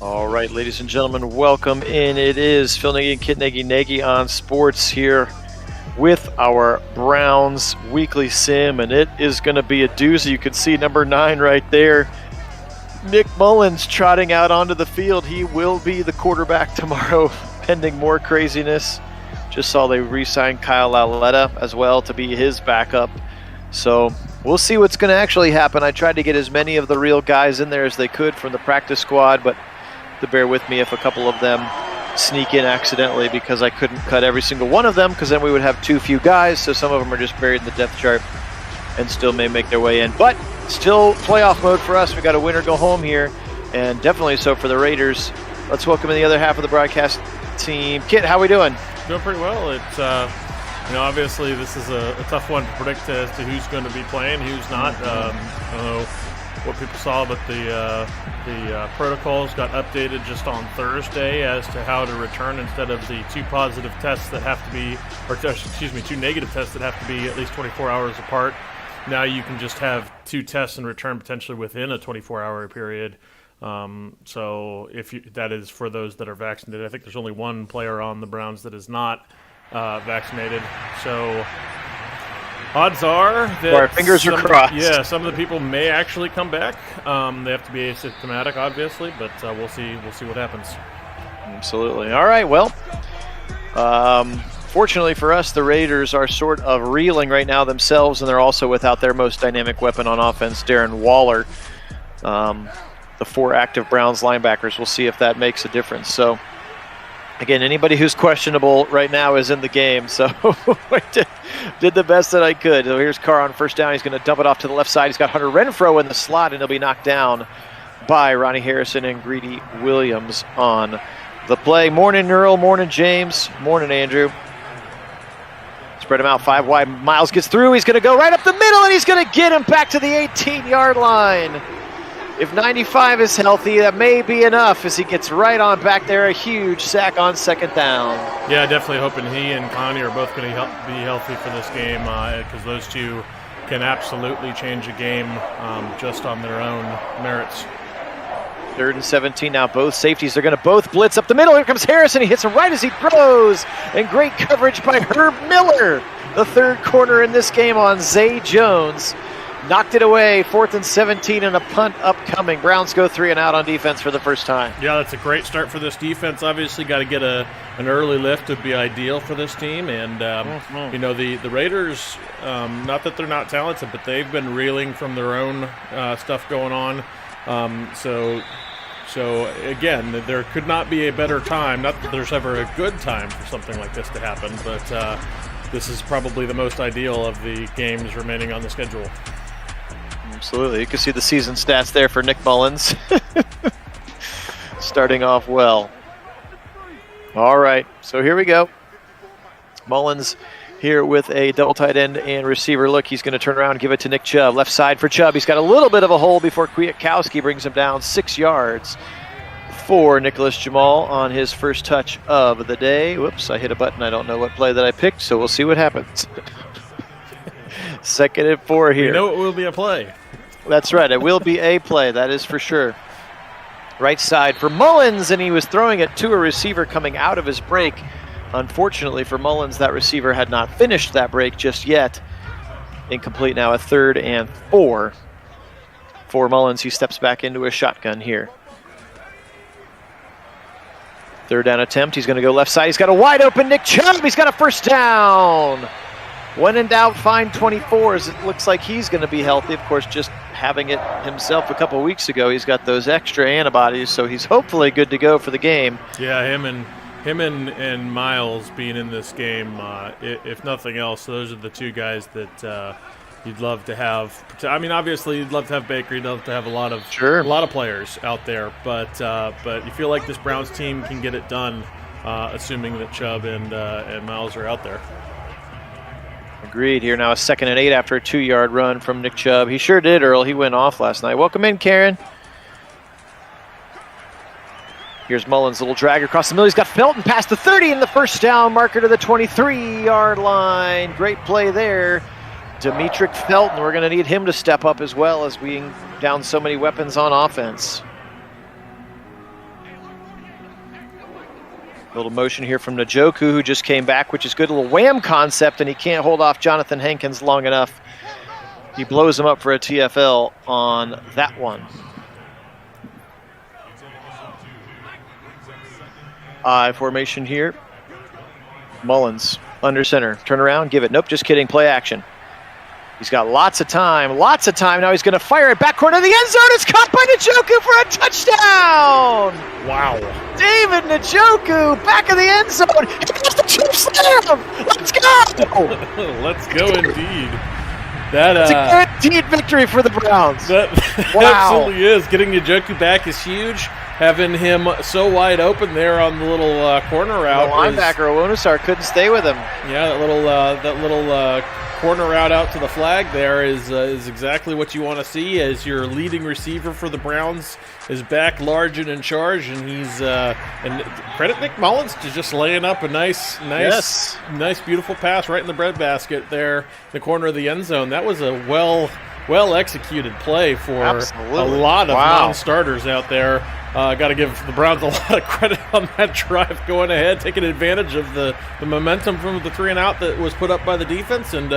All right, ladies and gentlemen, welcome in. It is Phil Nagy and Kit Nagy on Sports here with our Browns weekly sim, and it is going to be a doozy. You can see number 9 right there. Nick Mullins trotting out onto the field. He will be the quarterback tomorrow, pending more craziness. Just saw they re-signed Kyle Lauletta as well to be his backup. So we'll see what's going to actually happen. I tried to get as many of the real guys in there as they could from the practice squad, but to bear with me if a couple of them sneak in accidentally, because I couldn't cut every single one of them, because then we would have too few guys. So some of them are just buried in the depth chart and still may make their way in. But still playoff mode for us. We got a winner go home here, and definitely so for the Raiders. Let's welcome in the other half of the broadcast team. Kit, how we doing? Doing pretty well. It's obviously this is a tough one to predict as to who's going to be playing, who's not. I don't know what people saw, but the protocols got updated just on Thursday as to how to return instead of the 2 positive tests that have to be, or excuse me, 2 negative tests that have to be at least 24 hours apart. Now you can just have 2 tests and return potentially within a 24-hour period. So that is for those that are vaccinated. I think there's only 1 player on the Browns that is not vaccinated. So odds are that our fingers are crossed. Yeah, some of the people may actually come back. They have to be asymptomatic, obviously, but we'll see. We'll see what happens. Absolutely. All right. Well, fortunately for us, the Raiders are sort of reeling right now themselves, and they're also without their most dynamic weapon on offense, Darren Waller. The 4 active Browns linebackers. We'll see if that makes a difference. So, again, anybody who's questionable right now is in the game. So I did the best that I could. So here's Carr on first down. He's going to dump it off to the left side. He's got Hunter Renfrow in the slot, and he'll be knocked down by Ronnie Harrison and Greedy Williams on the play. Morning, Earl. Morning, James. Morning, Andrew. Spread him out 5 wide. Miles gets through. He's going to go right up the middle, and he's going to get him back to the 18-yard line. If 95 is healthy, that may be enough as he gets right on back there. A huge sack on second down. Yeah, definitely hoping he and Connie are both going to be healthy for this game, because those two can absolutely change a game just on their own merits. 3rd and 17 now. Both safeties are going to both blitz up the middle. Here comes Harrison. He hits him right as he throws. And great coverage by Herb Miller, the 3rd corner in this game on Zay Jones. Knocked it away. 4th and 17 and a punt upcoming. Browns go 3 and out on defense for the first time. Yeah, that's a great start for this defense. Obviously, got to get an early lift would be ideal for this team. And, the Raiders, not that they're not talented, but they've been reeling from their own stuff going on. So again, there could not be a better time. Not that there's ever a good time for something like this to happen, but this is probably the most ideal of the games remaining on the schedule. Absolutely. You can see the season stats there for Nick Mullins. Starting off well. All right, so here we go. Mullins here with a double tight end and receiver look. He's going to turn around and give it to Nick Chubb. Left side for Chubb. He's got a little bit of a hole before Kwiatkowski brings him down 6 yards for Nicholas Jamal on his first touch of the day. Whoops, I hit a button. I don't know what play that I picked, so we'll see what happens. 2nd and 4 here. You know it will be a play. That's right. It will be a play. That is for sure. Right side for Mullins, and he was throwing it to a receiver coming out of his break. Unfortunately for Mullins, that receiver had not finished that break just yet. Incomplete now, a 3rd and 4. For Mullins, he steps back into a shotgun here. 3rd down attempt. He's going to go left side. He's got a wide open Nick Chubb. He's got a first down. When in doubt, find 24s. It looks like he's going to be healthy. Of course, just having it himself a couple weeks ago, he's got those extra antibodies, so he's hopefully good to go for the game. Yeah, him and Miles being in this game, if nothing else, those are the 2 guys that you'd love to have. I mean, obviously, you'd love to have Baker. You'd love to have a lot of players out there, but you feel like this Browns team can get it done, assuming that Chubb and Miles are out there. Agreed. Here now a 2nd and 8 after a 2-yard run from Nick Chubb. He sure did, Earl. He went off last night. Welcome in, Karen. Here's Mullins, little drag across the middle. He's got Felton past the 30 and the first down marker to the 23-yard line. Great play there. Demetric Felton, we're going to need him to step up as well as being down so many weapons on offense. Little motion here from Njoku, who just came back, which is good. A little wham concept, and he can't hold off Jonathan Hankins long enough. He blows him up for a TFL on that one. I formation here. Mullins under center. Turn around, give it. Nope, just kidding. Play action. He's got lots of time. Now he's going to fire it back corner of the end zone. It's caught by Njoku for a touchdown. Wow. David Njoku back of the end zone. He gets the chip slam. Let's go. Let's go indeed. That's a guaranteed victory for the Browns. That absolutely is. Getting Njoku back is huge. Having him so wide open there on the little corner route. The linebacker, Owonosar, couldn't stay with him. Yeah, that little corner route out to the flag there is exactly what you want to see, as your leading receiver for the Browns is back large and in charge, and he's and credit Nick Mullins to just laying up a nice beautiful pass right in the breadbasket there, the corner of the end zone. That was a well executed play for a lot of non-starters out there. Got to give the Browns a lot of credit on that drive, going ahead, taking advantage of the momentum from the 3-and-out that was put up by the defense, and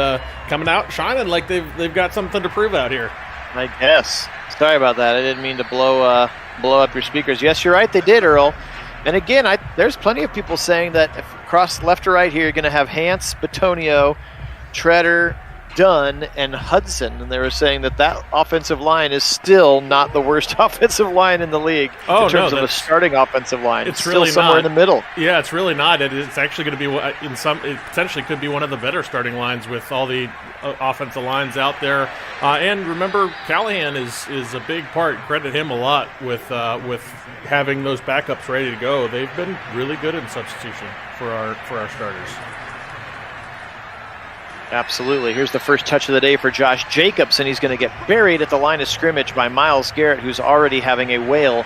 coming out shining like they've got something to prove out here. I guess. Sorry about that. I didn't mean to blow up your speakers. Yes, you're right. They did, Earl. And again, there's plenty of people saying that if across left to right here, you're going to have Hance, Batonio, Treader, Dunn, and Hudson, and they were saying that offensive line is still not the worst offensive line in the league in terms of a starting offensive line. It's really still somewhere in the middle. Yeah, it's really not. It's actually going to be it potentially could be one of the better starting lines with all the offensive lines out there. And remember, Callahan is a big part. Credit him a lot with having those backups ready to go. They've been really good in substitution for our starters. Absolutely. Here's the first touch of the day for Josh Jacobs, and he's going to get buried at the line of scrimmage by Myles Garrett, who's already having a whale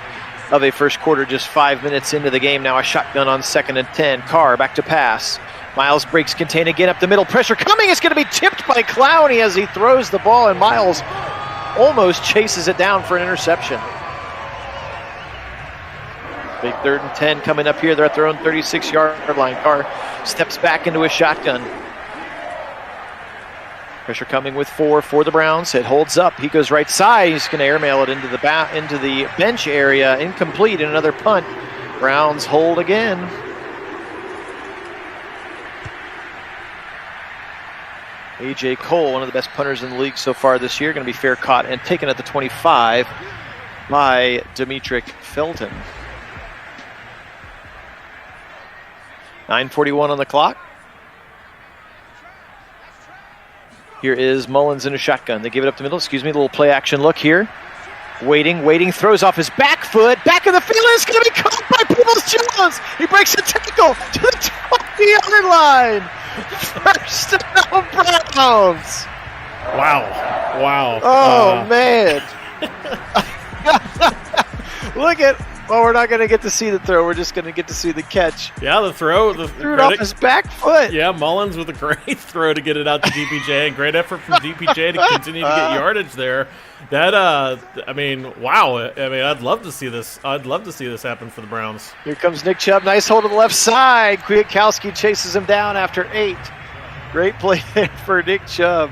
of a first quarter just 5 minutes into the game. Now a shotgun on 2nd and 10. Carr back to pass. Myles breaks contain again up the middle. Pressure coming. It's going to be tipped by Clowney as he throws the ball, and Myles almost chases it down for an interception. Big 3rd and 10 coming up here. They're at their own 36-yard line. Carr steps back into a shotgun. Pressure coming with 4 for the Browns. It holds up. He goes right side. He's going to airmail it into the bench area. Incomplete, and another punt. Browns hold again. A.J. Cole, one of the best punters in the league so far this year, going to be fair caught and taken at the 25 by Demetric Felton. 9:41 on the clock. Here is Mullins in a shotgun. They give it up the middle. A little play action look here. Waiting, throws off his back foot. Back in the field, it's going to be caught by Peoples-Jones. He breaks a tackle to the 20-yard line. First down, Browns. Wow. Oh, man. Look at... Well, we're not going to get to see the throw. We're just going to get to see the catch. Yeah, the throw. Threw it off his back foot. Yeah, Mullins with a great throw to get it out to DPJ, and great effort from DPJ to continue to get yardage there. That, wow. I'd love to see this. I'd love to see this happen for the Browns. Here comes Nick Chubb. Nice hold to the left side. Kwiatkowski chases him down after 8. Great play there for Nick Chubb.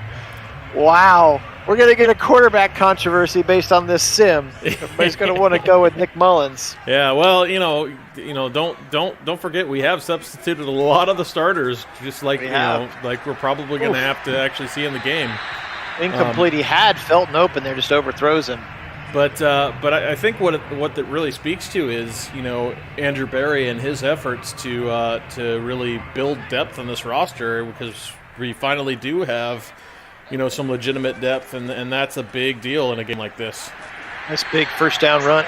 Wow. We're going to get a quarterback controversy based on this sim. Everybody's going to want to go with Nick Mullins. Yeah, well, don't forget we have substituted a lot of the starters, just like like we're probably going to have to actually see in the game. Incomplete. He had Felton open there, just overthrows him. But I think what that really speaks to is Andrew Berry and his efforts to really build depth on this roster, because we finally do have some legitimate depth, and that's a big deal in a game like this. Nice big first down run,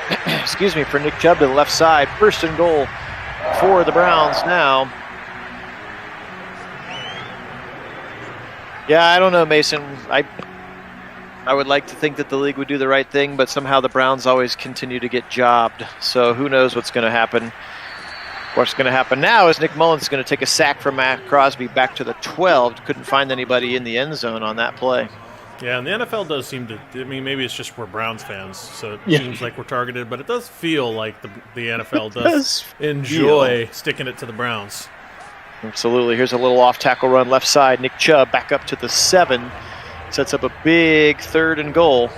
for Nick Chubb to the left side. First and goal for the Browns now. Yeah, I don't know, Mason. I would like to think that the league would do the right thing, but somehow the Browns always continue to get jobbed. So who knows what's going to happen. What's going to happen now is Nick Mullins is going to take a sack from Matt Crosby back to the 12. Couldn't find anybody in the end zone on that play. Yeah, and the NFL does seem to. I mean, maybe it's just we're Browns fans, so it Yeah. seems like we're targeted. But it does feel like the NFL It does enjoy sticking it to the Browns. Absolutely. Here's a little off tackle run left side. Nick Chubb back up to the 7. Sets up a big 3rd and goal.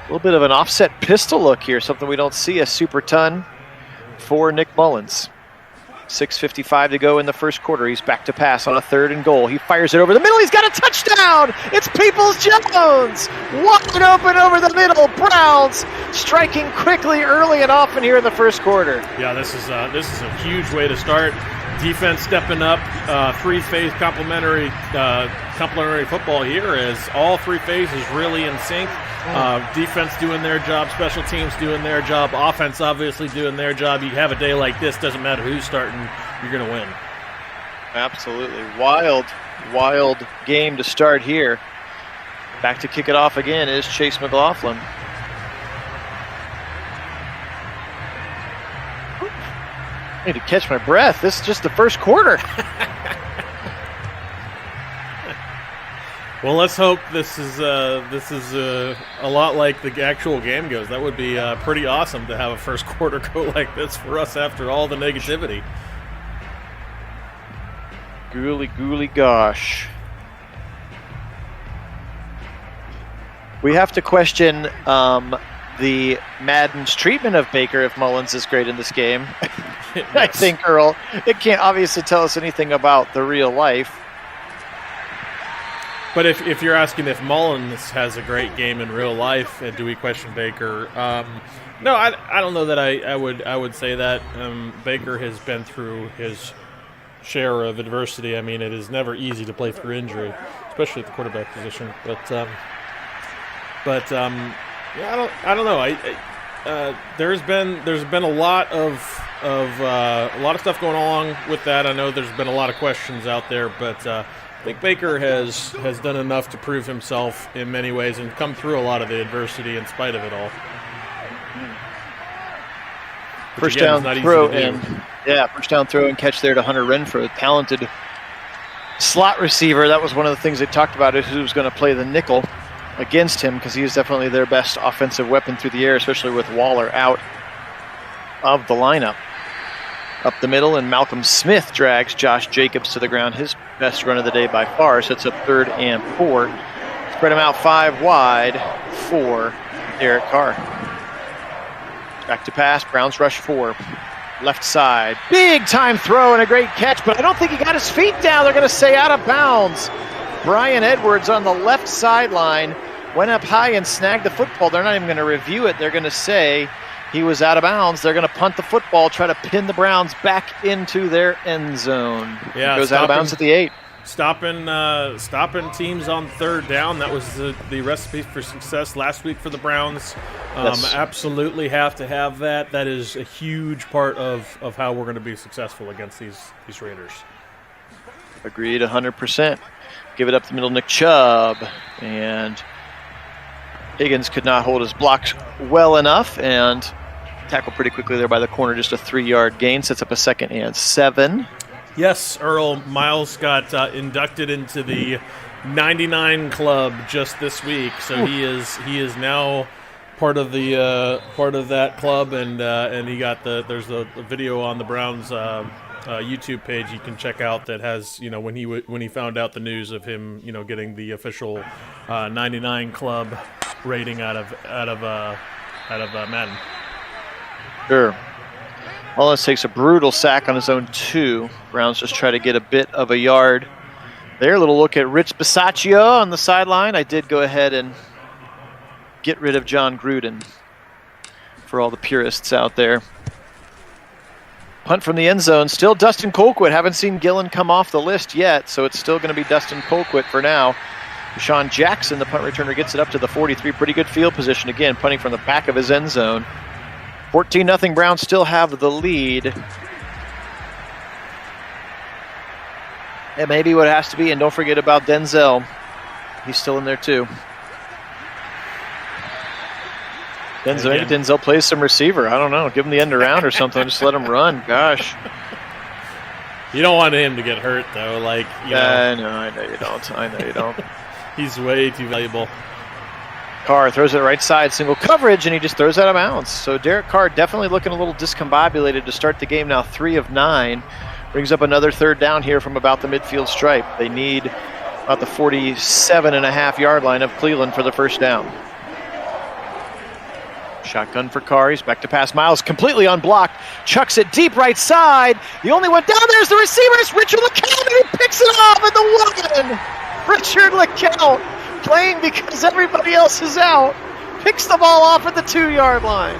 A little bit of an offset pistol look here, something we don't see a super ton for Nick Mullins. 6:55 to go in the first quarter. He's back to pass on a 3rd and goal. He fires it over the middle. He's got a touchdown. It's Peoples-Jones. Wide open over the middle. Browns striking quickly early and often here in the first quarter. Yeah, this is a huge way to start. Defense stepping up. Three-phase complementary football here is all three phases really in sync. Defense doing their job, special teams doing their job, offense obviously doing their job. You have a day like this, doesn't matter who's starting, you're going to win. Absolutely. Wild game to start here. Back to kick it off again is Chase McLaughlin. I need to catch my breath. This is just the first quarter. Well, let's hope this is a lot like the actual game goes. That would be pretty awesome to have a first quarter go like this for us after all the negativity. Gooly gosh. We have to question the Madden's treatment of Baker if Mullins is great in this game. Yes. I think, Earl, it can't obviously tell us anything about the real life. But if you're asking if Mullins has a great game in real life, do we question Baker? No, I don't know that I would say that. Baker has been through his share of adversity. I mean, it is never easy to play through injury, especially at the quarterback position. But yeah, I don't know. There's been a lot of stuff going along with that. I know there's been a lot of questions out there, but I think Baker has done enough to prove himself in many ways and come through a lot of the adversity in spite of it all. First down throw and catch there to Hunter Renfro, talented slot receiver. That was one of the things they talked about, is who was going to play the nickel against him, because he is definitely their best offensive weapon through the air, especially with Waller out of the lineup. Up the middle, and Malcolm Smith drags Josh Jacobs to the ground. His best run of the day by far. Sets up 3rd and 4. Spread him out 5 wide for Derek Carr. Back to pass. Browns rush 4. Left side. Big time throw and a great catch, but I don't think he got his feet down. They're going to say out of bounds. Brian Edwards on the left sideline went up high and snagged the football. They're not even going to review it. They're going to say he was out of bounds. They're going to punt the football, try to pin the Browns back into their end zone. Yeah, it goes out of bounds at the 8. Stopping teams on 3rd down. That was the recipe for success last week for the Browns. Yes. Absolutely have to have that. That is a huge part of how we're going to be successful against these Raiders. Agreed 100%. Give it up the middle, Nick Chubb. And Higgins could not hold his blocks well enough, and tackled pretty quickly there by the corner. Just a 3-yard gain. Sets up a 2nd and 7. Yes, Earl, Miles got inducted into the 99 club just this week, so he is now part of that club, and he got there's a video on the Browns YouTube page you can check out that has, when he found out the news of him getting the official 99 club rating out of Madden. Sure. Mullins takes a brutal sack on his own 2. Browns just try to get a bit of a yard there. A little look at Rich Bisaccia on the sideline. I did go ahead and get rid of John Gruden for all the purists out there. Punt from the end zone. Still Dustin Colquitt. Haven't seen Gillen come off the list yet, so it's still going to be Dustin Colquitt for now. Deshaun Jackson, the punt returner, gets it up to the 43. Pretty good field position again, punting from the back of his end zone. 14-0 Browns still have the lead. And maybe what it has to be, and don't forget about Denzel. He's still in there too. Denzel plays some receiver. I don't know. Give him the end around or something. Just let him run. Gosh. You don't want him to get hurt, though. I know you don't. He's way too valuable. Carr throws it right side, single coverage, and he just throws out of bounds. So Derek Carr definitely looking a little discombobulated to start the game now, 3 of 9. Brings up another third down here from about the midfield stripe. They need about the 47.5-yard line of Cleveland for the first down. Shotgun for Carr. He's back to pass. Miles completely unblocked. Chucks it deep right side. The only one down there is the receiver. It's Richard LeCount, and he picks it off at the 1. Richard LeCount, playing because everybody else is out, picks the ball off at the 2-yard line.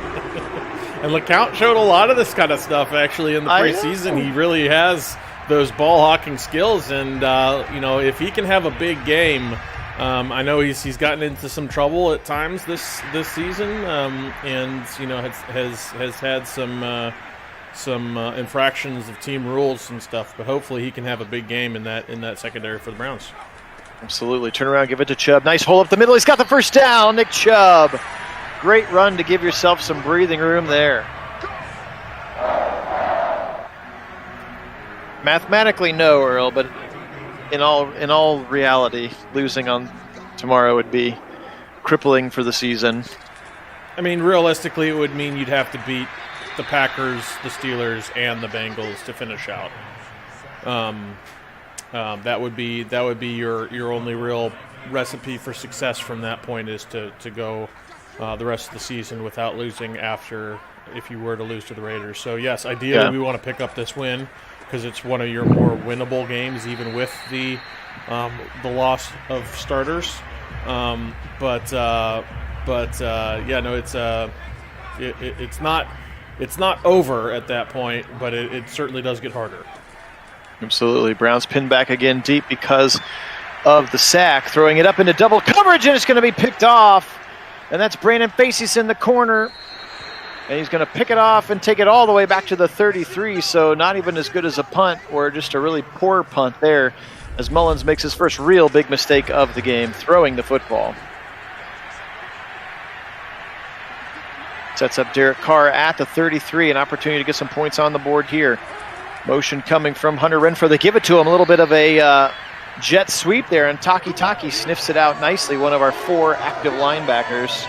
And LeCount showed a lot of this kind of stuff actually in the preseason. He really has those ball hawking skills, and if he can have a big game. I know he's gotten into some trouble at times this season, and has had some infractions of team rules and stuff. But hopefully he can have a big game in that secondary for the Browns. Absolutely. Turn around, give it to Chubb. Nice hole up the middle. He's got the first down. Nick Chubb. Great run to give yourself some breathing room there. Mathematically, no, Earl, but in all reality, losing on tomorrow would be crippling for the season. I mean, realistically, it would mean you'd have to beat the Packers, the Steelers, and the Bengals to finish out. That would be your only real recipe for success from that point, is to go the rest of the season without losing if you were to lose to the Raiders. So yes, ideally we want to pick up this win, because it's one of your more winnable games, even with the loss of starters. It's not over at that point, but it certainly does get harder. Absolutely. Browns pinned back again deep because of the sack, throwing it up into double coverage, and it's going to be picked off. And that's Brandon Facey's in the corner. And he's going to pick it off and take it all the way back to the 33, so not even as good as a punt, or just a really poor punt there, as Mullins makes his first real big mistake of the game, throwing the football. Sets up Derek Carr at the 33, an opportunity to get some points on the board here. Motion coming from Hunter Renfrow. They give it to him, a little bit of a jet sweep there, and Taki sniffs it out nicely, one of our 4 active linebackers.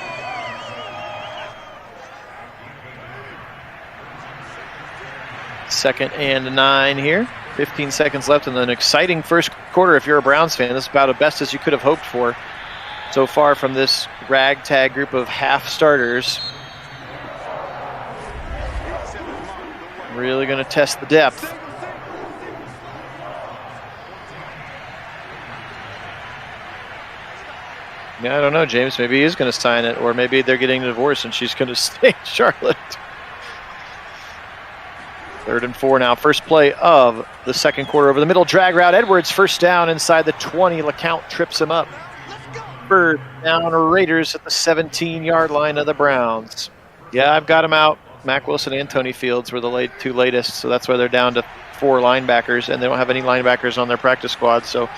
Second and 9 here. 15 seconds left in an exciting first quarter. If you're a Browns fan, this is about the best as you could have hoped for so far from this ragtag group of half starters. Really going to test the depth. Yeah, I don't know, James. Maybe he is going to sign it, or maybe they're getting a divorce and she's going to stay in Charlotte. 3rd and 4 now. First play of the second quarter. Over the middle, drag route. Edwards, first down inside the 20. LeCount trips him up. Third down, Raiders at the 17-yard line of the Browns. Yeah, I've got him out. Mack Wilson and Tony Fields were the two latest, so that's why they're down to 4 linebackers, and they don't have any linebackers on their practice squad, so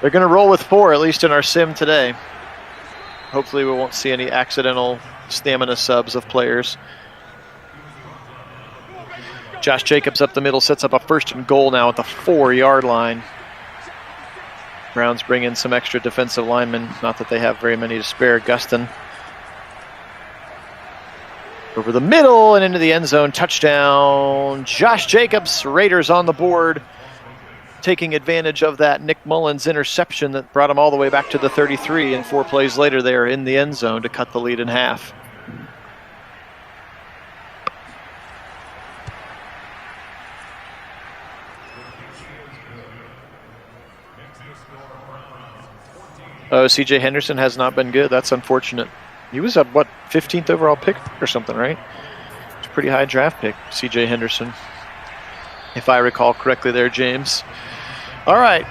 they're going to roll with 4, at least in our sim today. Hopefully we won't see any accidental stamina subs of players. Josh Jacobs up the middle, sets up a 1st and goal now at the 4-yard line. Browns bring in some extra defensive linemen, not that they have very many to spare. Gustin over the middle and into the end zone. Touchdown, Josh Jacobs. Raiders on the board, taking advantage of that Nick Mullins interception that brought him all the way back to the 33, and 4 plays later they are in the end zone to cut the lead in half. Oh, C.J. Henderson has not been good. That's unfortunate. He was a, 15th overall pick or something, right? It's a pretty high draft pick, C.J. Henderson, if I recall correctly there, James. All right,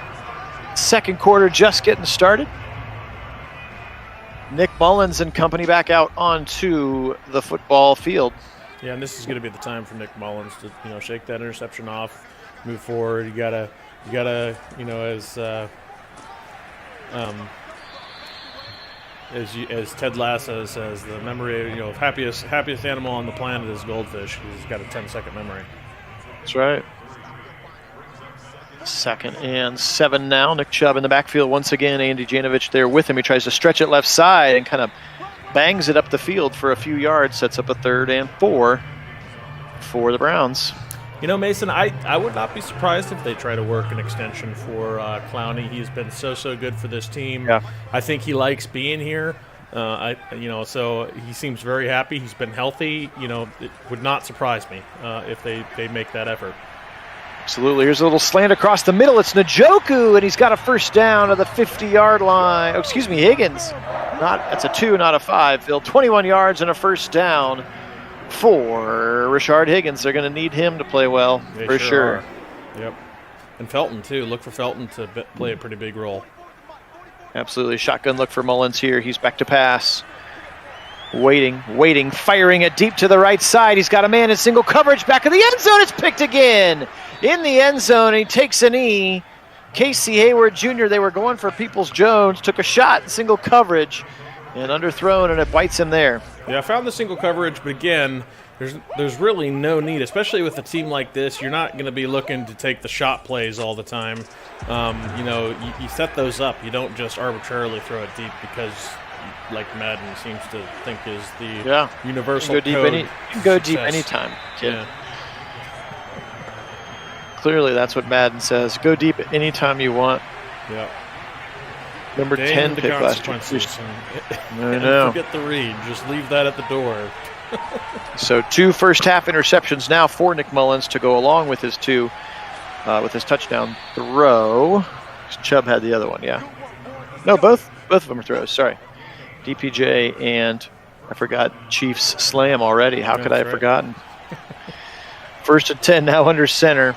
second quarter just getting started. Nick Mullins and company back out onto the football field. Yeah, and this is going to be the time for Nick Mullins to, shake that interception off, move forward. You gotta, as Ted Lasso says, the memory, happiest animal on the planet is goldfish. He's got a 10-second memory. That's right. 2nd and 7 now. Nick Chubb in the backfield once again. Andy Janovich there with him. He tries to stretch it left side and kind of bangs it up the field for a few yards. Sets up a 3rd and 4 for the Browns. You know, Mason, I would not be surprised if they try to work an extension for Clowney. He's been so good for this team. Yeah. I think he likes being here. So he seems very happy. He's been healthy. You know, it would not surprise me if they make that effort. Absolutely. Here's a little slant across the middle. It's Njoku, and he's got a 1st down at the 50-yard line. Oh, excuse me, Higgins. That's a 2, not a 5. Phil, 21 yards and a 1st down for Rashard Higgins. They're going to need him to play well, for sure. Yep. And Felton, too. Look for Felton to play a pretty big role. Absolutely. Shotgun look for Mullins here. He's back to pass. Waiting, firing it deep to the right side. He's got a man in single coverage back of the end zone. It's picked again in the end zone. He takes a knee. Casey Hayward Jr., they were going for Peoples-Jones, took a shot in single coverage and underthrown, and it bites him there. Yeah, I found the single coverage, but again, there's really no need, especially with a team like this. You're not going to be looking to take the shot plays all the time. You set those up. You don't just arbitrarily throw it deep because, like Madden seems to think is the universal code. You can go deep anytime, kid. Yeah. Clearly, that's what Madden says. Go deep anytime you want. Yeah. Number 10 pick last year. I know. Forget the read. Just leave that at the door. So 2 first-half interceptions now for Nick Mullins to go along with his 2, with his touchdown throw. Chubb had the other one, yeah. No, both of them are throws. Sorry, DPJ and I forgot Chiefs slam already. How could I have forgotten? 1st and 10 now under center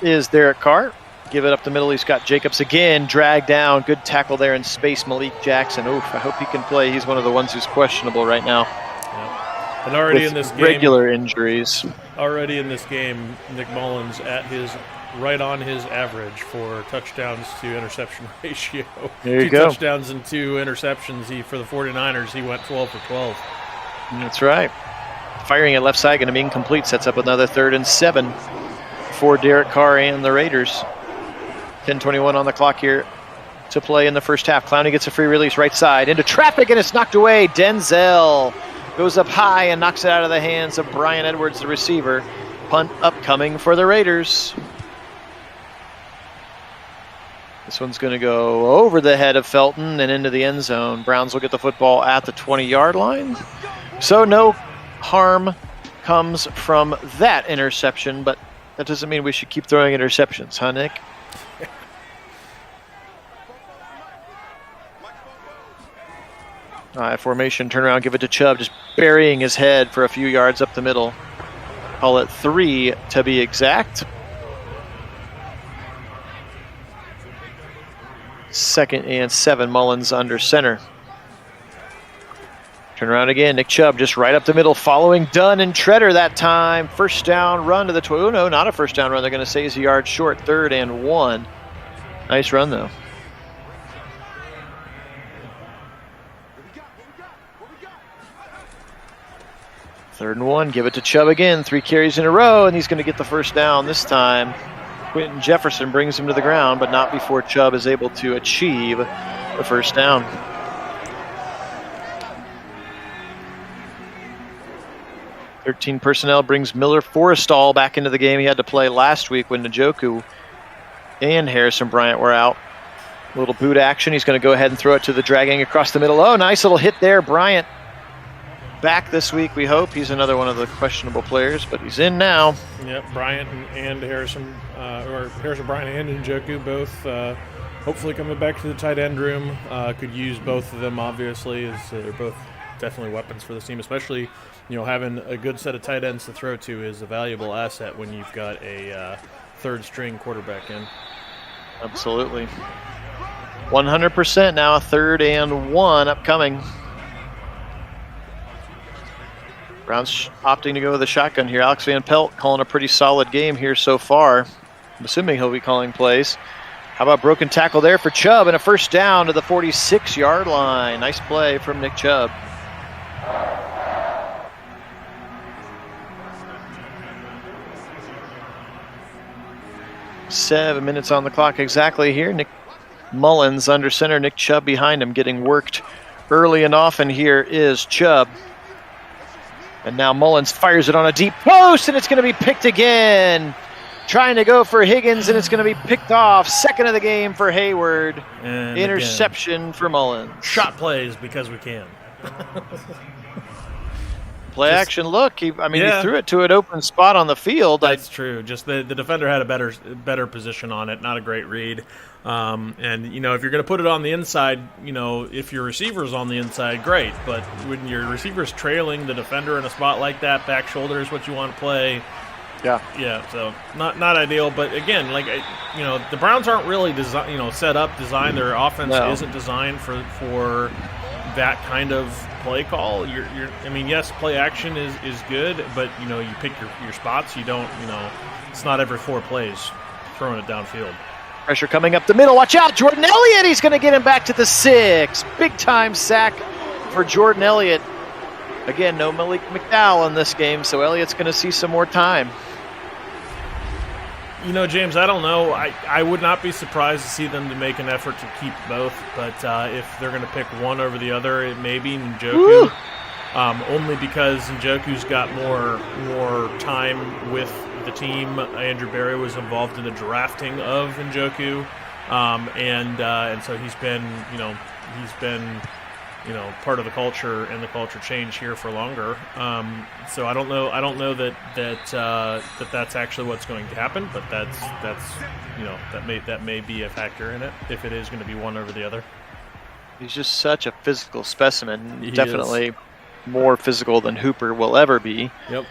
is Derek Carr. Give it up the middle. He's got Jacobs again, dragged down. Good tackle there in space. Malik Jackson. Oof, I hope he can play. He's one of the ones who's questionable right now. Yep. And already with in this game, regular injuries. Already in this game, Nick Mullins at his right on his average for touchdowns to interception ratio. There you 2 go. touchdowns and 2 interceptions. For the 49ers, he went 12 for 12. That's right. Firing at left side, going to be incomplete. Sets up another 3rd and 7 for Derek Carr and the Raiders. 10:21 on the clock here to play in the first half. Clowney gets a free release right side into traffic, and it's knocked away. Denzel goes up high and knocks it out of the hands of Brian Edwards, the receiver. Punt upcoming for the Raiders. This one's going to go over the head of Felton and into the end zone. Browns will get the football at the 20-yard line. So no harm comes from that interception, but that doesn't mean we should keep throwing interceptions, huh, Nick? Formation, turn around, give it to Chubb, just burying his head for a few yards up the middle. Call it 3 to be exact. 2nd and 7, Mullins under center. Turn around again, Nick Chubb just right up the middle, following Dunn and Treader that time. 1st down run to the 12. Oh, no, not a 1st down run. They're going to say he's a yard short, 3rd and 1. Nice run, though. 3rd and 1, give it to Chubb again. 3 carries in a row, and he's going to get the 1st down this time. Quentin Jefferson brings him to the ground, but not before Chubb is able to achieve the 1st down. Thirteen personnel brings Miller Forrestall back into the game. He had to play last week when Njoku and Harrison Bryant were out. A little boot action. He's going to go ahead and throw it to the dragging across the middle. Oh, nice little hit there. Bryant back this week, we hope. He's another one of the questionable players, but he's in now. Yep, Bryant and Harrison, Bryant and Njoku both hopefully coming back to the tight end room. Could use both of them, obviously, as they're both definitely weapons for this team, especially, having a good set of tight ends to throw to is a valuable asset when you've got a third-string quarterback in. Absolutely. 100% now, a 3rd and 1 upcoming. Browns opting to go with a shotgun here. Alex Van Pelt calling a pretty solid game here so far. I'm assuming he'll be calling plays. How about broken tackle there for Chubb and a 1st down to the 46-yard line. Nice play from Nick Chubb. 7 minutes on the clock exactly here. Nick Mullins under center, Nick Chubb behind him, getting worked early and often. Here is Chubb. And now Mullins fires it on a deep post, and it's going to be picked again. Trying to go for Higgins, and it's going to be picked off. Second of the game for Hayward. And interception again, for Mullins. Shot plays because we can. Play action look. He threw it to an open spot on the field. That's true. Just the defender had a better position on it. Not a great read. And, if you're going to put it on the inside, if your receiver's on the inside, great. But when your receiver's trailing the defender in a spot like that, back shoulder is what you want to play. Yeah. So not ideal. But again, the Browns aren't really designed. Their offense isn't designed for that kind of play call. Yes, play action is good, but you pick your spots. You don't. It's not every 4 plays throwing it downfield. Pressure coming up the middle. Watch out, Jordan Elliott. He's going to get him back to the 6. Big time sack for Jordan Elliott. Again, no Malik McDowell in this game, so Elliott's going to see some more time. James, I don't know. I would not be surprised to see them to make an effort to keep both, but if they're going to pick one over the other, it may be Njoku. Only because Njoku's got more time with the team. Andrew Berry was involved in the drafting of Njoku, and so he's been part of the culture and the culture change here for longer. So I don't know that's actually what's going to happen, but that may be a factor in it if it is going to be one over the other. He's just such a physical specimen. Definitely more physical than Hooper will ever be. Yep.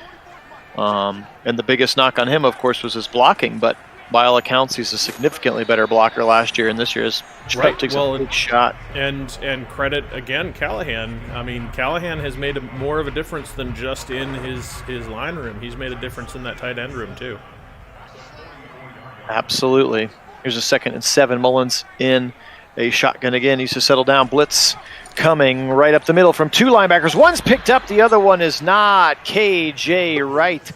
And the biggest knock on him, of course, was his blocking, but by all accounts, he's a significantly better blocker last year, and this year is takes a big shot. And credit again, Callahan. Callahan has made more of a difference than just in his line room. He's made a difference in that tight end room too. Absolutely. Here's a 2nd and 7. Mullins in a shotgun again. Needs to settle down. Blitz coming right up the middle from 2 linebackers. One's picked up, the other one is not. KJ Wright.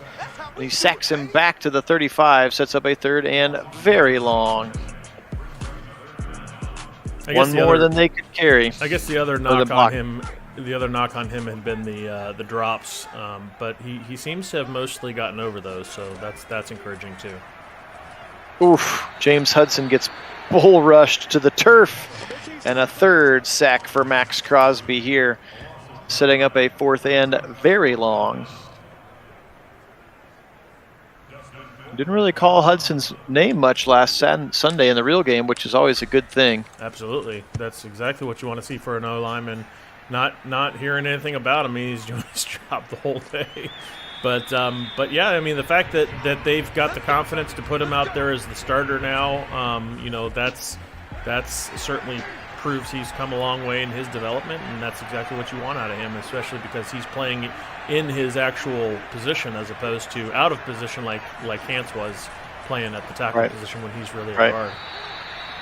He sacks him back to the 35, sets up a 3rd and very long. One more than they could carry. I guess the other knock on him had been the drops, but he seems to have mostly gotten over those, so that's encouraging too. Oof! James Hudson gets bull rushed to the turf, and a 3rd sack for Max Crosby here, setting up a 4th and very long. Didn't really call Hudson's name much last Sunday in the real game, which is always a good thing. Absolutely. That's exactly what you want to see for an O-lineman. Not hearing anything about him, he's doing his job the whole day. But yeah, the fact that they've got the confidence to put him out there as the starter now, that's certainly proves he's come a long way in his development, and that's exactly what you want out of him, especially because he's playing in his actual position as opposed to out of position like Hance was playing at the tackle position when he's really a guard.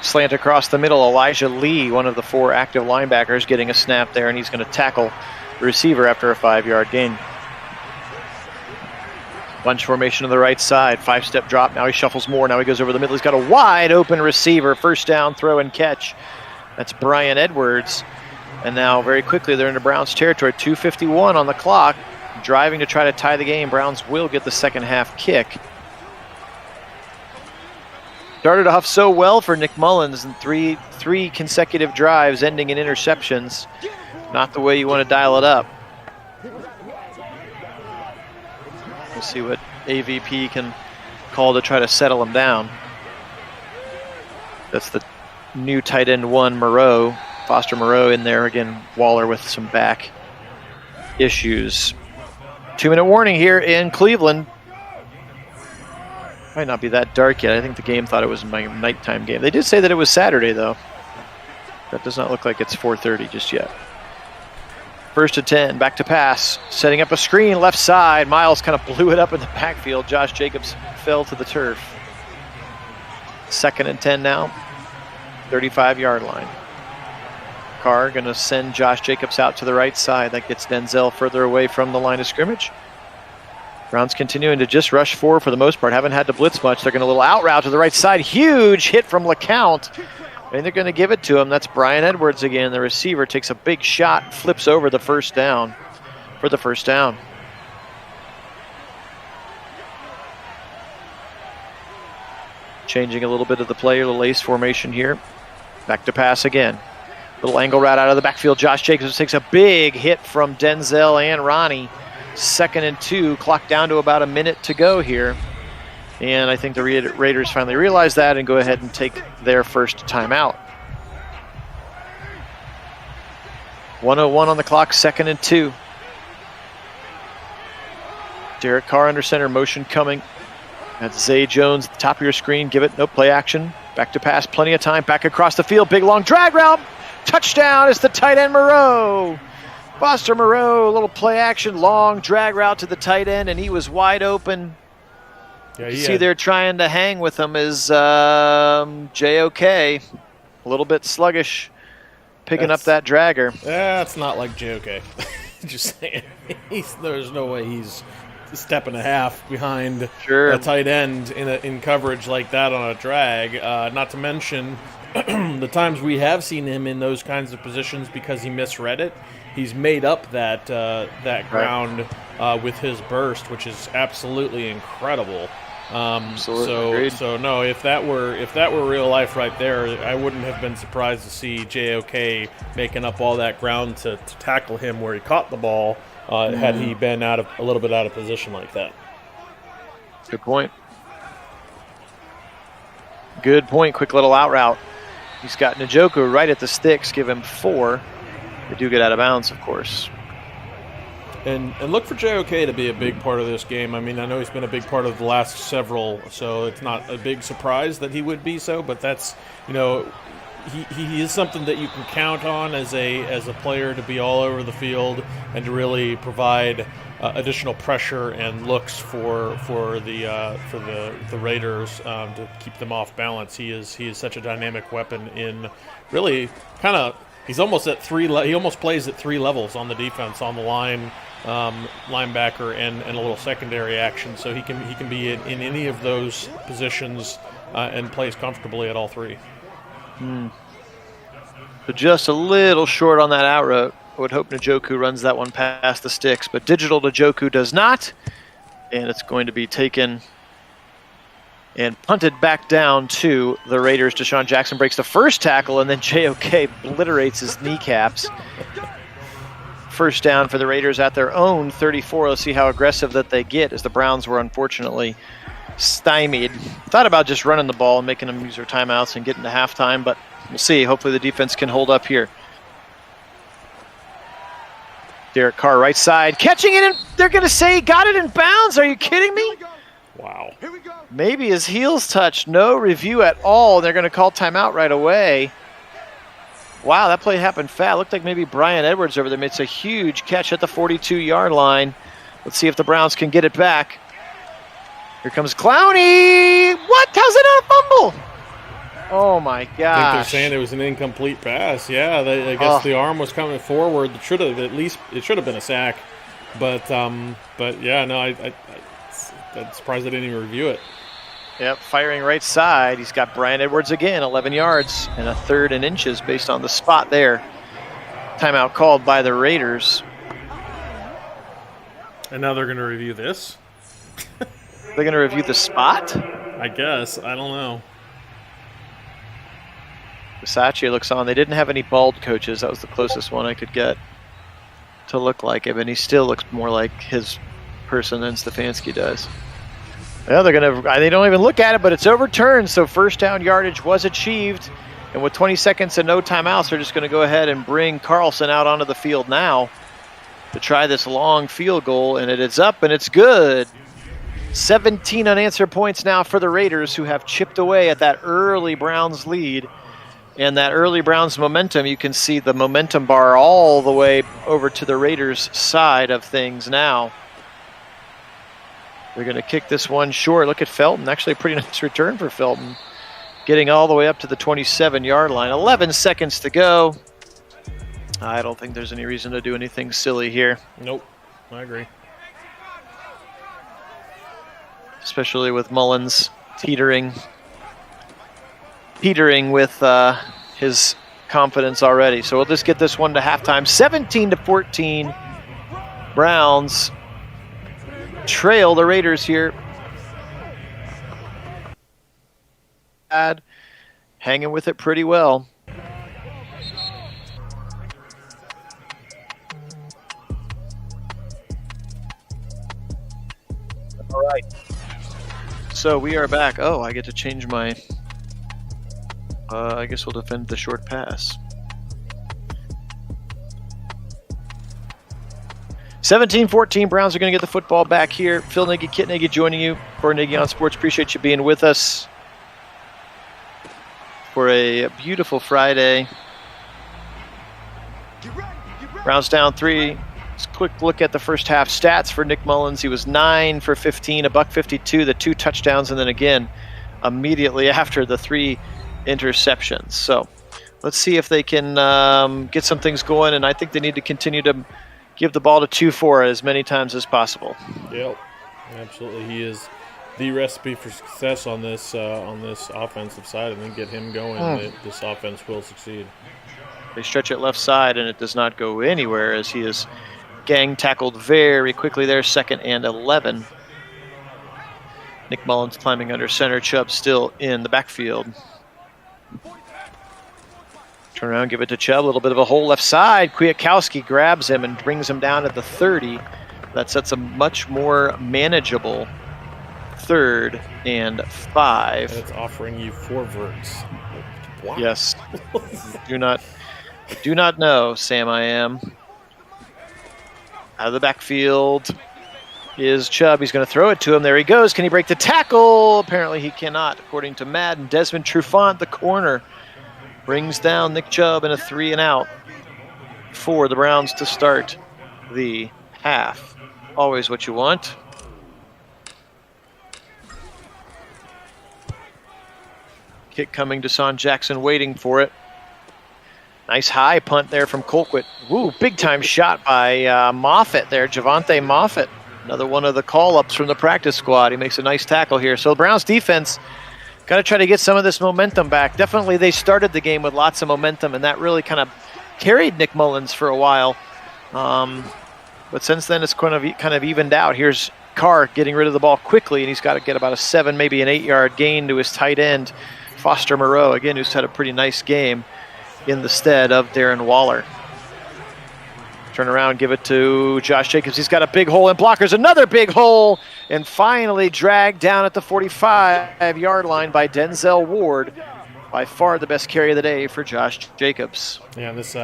Slant across the middle. Elijah Lee, one of the 4 active linebackers, getting a snap there, and he's going to tackle the receiver after a 5-yard gain. Bunch formation on the right side. 5-step drop. Now he shuffles more. Now he goes over the middle. He's got a wide open receiver. First down, throw and catch. That's Brian Edwards. And now very quickly they're into Browns territory. 2:51 on the clock. Driving to try to tie the game. Browns will get the second half kick. Started off so well for Nick Mullins in three consecutive drives ending in interceptions. Not the way you want to dial it up. We'll see what AVP can call to try to settle him down. That's the new tight end 1, Moreau. Foster Moreau in there again. Waller with some back issues. 2-minute warning here in Cleveland. Might not be that dark yet. I think the game thought it was my nighttime game. They did say that it was Saturday, though. That does not look like it's 4:30 just yet. 1st and 10, back to pass. Setting up a screen, left side. Miles kind of blew it up in the backfield. Josh Jacobs fell to the turf. 2nd and 10 now. 35-yard line. Carr going to send Josh Jacobs out to the right side. That gets Denzel further away from the line of scrimmage. Browns continuing to just rush forward for the most part. Haven't had to blitz much. They're going to little out route to the right side. Huge hit from LeCount. And they're going to give it to him. That's Brian Edwards again. The receiver takes a big shot, flips over the first down for the first down. Changing a little bit of the play, a little ace formation here. Back to pass again. Little angle route out of the backfield. Josh Jacobs takes a big hit from Denzel and Ronnie. 2nd and 2, clock down to about a minute to go here. And I think the Raiders finally realize that and go ahead and take their first timeout. 1:01 on the clock, 2nd and 2. Derek Carr under center, motion coming. That's Zay Jones at the top of your screen. Give it, no play action. Back to pass, plenty of time. Back across the field, big long drag route. Touchdown is the tight end Moreau. Foster Moreau, a little play action, long drag route to the tight end, and he was wide open. Yeah, you see they're trying to hang with him is JOK. A little bit sluggish, picking up that dragger. That's not like JOK. Just saying. There's no way he's a step and a half behind a tight end in coverage like that on a drag. Not to mention the times we have seen him in those kinds of positions because he misread it. He's made up that ground with his burst, which is absolutely incredible. So no, if that were real life right there, I wouldn't have been surprised to see JOK making up all that ground to tackle him where he caught the ball had he been a little bit out of position like that. Good point. Good point. Quick little out route. He's got Njoku right at the sticks. Give him 4. They do get out of bounds, of course. And look for JOK to be a big part of this game. I mean, I know he's been a big part of the last several, so it's not a big surprise that he would be so. But that's, he is something that you can count on as a player to be all over the field and to really provide additional pressure and looks for the Raiders to keep them off balance. He is such a dynamic weapon in really kind of. He's almost at he almost plays at 3 levels on the defense, on the line, linebacker, and a little secondary action. So he can be in any of those positions and plays comfortably at all 3. So just a little short on that out route. I would hope Njoku runs that one past the sticks, but digital Njoku does not, and it's going to be taken and punted back down to the Raiders. Deshaun Jackson breaks the first tackle, and then JOK obliterates his kneecaps. First down for the Raiders at their own 34. Let's see how aggressive that they get, as the Browns were unfortunately stymied. Thought about just running the ball and making them use their timeouts and getting to halftime, but we'll see. Hopefully the defense can hold up here. Derek Carr right side, catching it, and they're going to say he got it in bounds. Are you kidding me? Wow. Maybe his heels touched. No review at all. They're going to call timeout right away. Wow, that play happened fast. Looked like maybe Brian Edwards over there makes a huge catch at the 42-yard line. Let's see if the Browns can get it back. Here comes Clowney. What? How's it not a fumble? Oh, my gosh. I think they're saying it was an incomplete pass. Yeah, I guess the arm was coming forward. It should have been a sack. But yeah, no, I'm surprised they didn't even review it. Yep, firing right side. He's got Brian Edwards again, 11 yards and a 3rd and inches based on the spot there. Timeout called by the Raiders. And now they're going to review this? They're going to review the spot? I guess. I don't know. Versace looks on. They didn't have any bald coaches. That was the closest one I could get to look like him, and he still looks more like his person than Stefanski does. Well, they don't even look at it, but it's overturned, so first down yardage was achieved. And with 20 seconds and no timeouts, they're just going to go ahead and bring Carlson out onto the field now to try this long field goal, and it is up and it's good. 17 unanswered points now for the Raiders, who have chipped away at that early Browns lead. And that early Browns momentum, you can see the momentum bar all the way over to the Raiders' side of things now. They're going to kick this one short. Look at Felton. Actually, a pretty nice return for Felton. Getting all the way up to the 27-yard line. 11 seconds to go. I don't think there's any reason to do anything silly here. Nope. I agree. especially with Mullins teetering with his confidence already. So we'll just get this one to halftime. 17-14. Browns trail the Raiders here. Hanging with it pretty well. All right. So we are back. Oh, I get to change my... I guess we'll defend the short pass. 17-14, Browns are going to get the football back here. Phil Nagy, Kit Nagy joining you for Nagy on Sports. Appreciate you being with us for a beautiful Friday. Browns down 3. Just a quick look at the first half stats for Nick Mullins. He was 9 for 15, $152, the 2 touchdowns, and then again, immediately after, the 3 interceptions. So let's see if they can get some things going, and I think they need to continue to give the ball to 2-4 as many times as possible. Yep, absolutely. He is the recipe for success on this offensive side, and then get him going. This offense will succeed. They stretch it left side, and it does not go anywhere as he is gang tackled very quickly there. 2nd and 11. Nick Mullins climbing under center. Chubb still in the backfield. Turn around, give it to Chubb. A little bit of a hole left side. Kwiatkowski grabs him and brings him down at the 30. That sets a much more manageable 3rd and 5. And it's offering you 4 verts. Wow. Yes. do not know, Sam I am. Out of the backfield is Chubb. He's going to throw it to him. There he goes. Can he break the tackle? Apparently he cannot, according to Madden. Desmond Trufant, the corner, brings down Nick Chubb in a 3 and out for the Browns to start the half. Always what you want. Kick coming to Son Jackson, waiting for it. Nice high punt there from Colquitt. Woo, big time shot by Moffitt there, Javonte Moffitt. Another one of the call-ups from the practice squad. He makes a nice tackle here. So the Browns defense got to try to get some of this momentum back. Definitely they started the game with lots of momentum, and that really kind of carried Nick Mullins for a while. But since then it's kind of evened out. Here's Carr getting rid of the ball quickly, and he's got to get about a 7, maybe an 8-yard gain to his tight end, Foster Moreau, again, who's had a pretty nice game in the stead of Darren Waller. Turn around, give it to Josh Jacobs. He's got a big hole in blockers, another big hole, and finally dragged down at the 45-yard line by Denzel Ward. By far the best carry of the day for Josh Jacobs. Yeah, this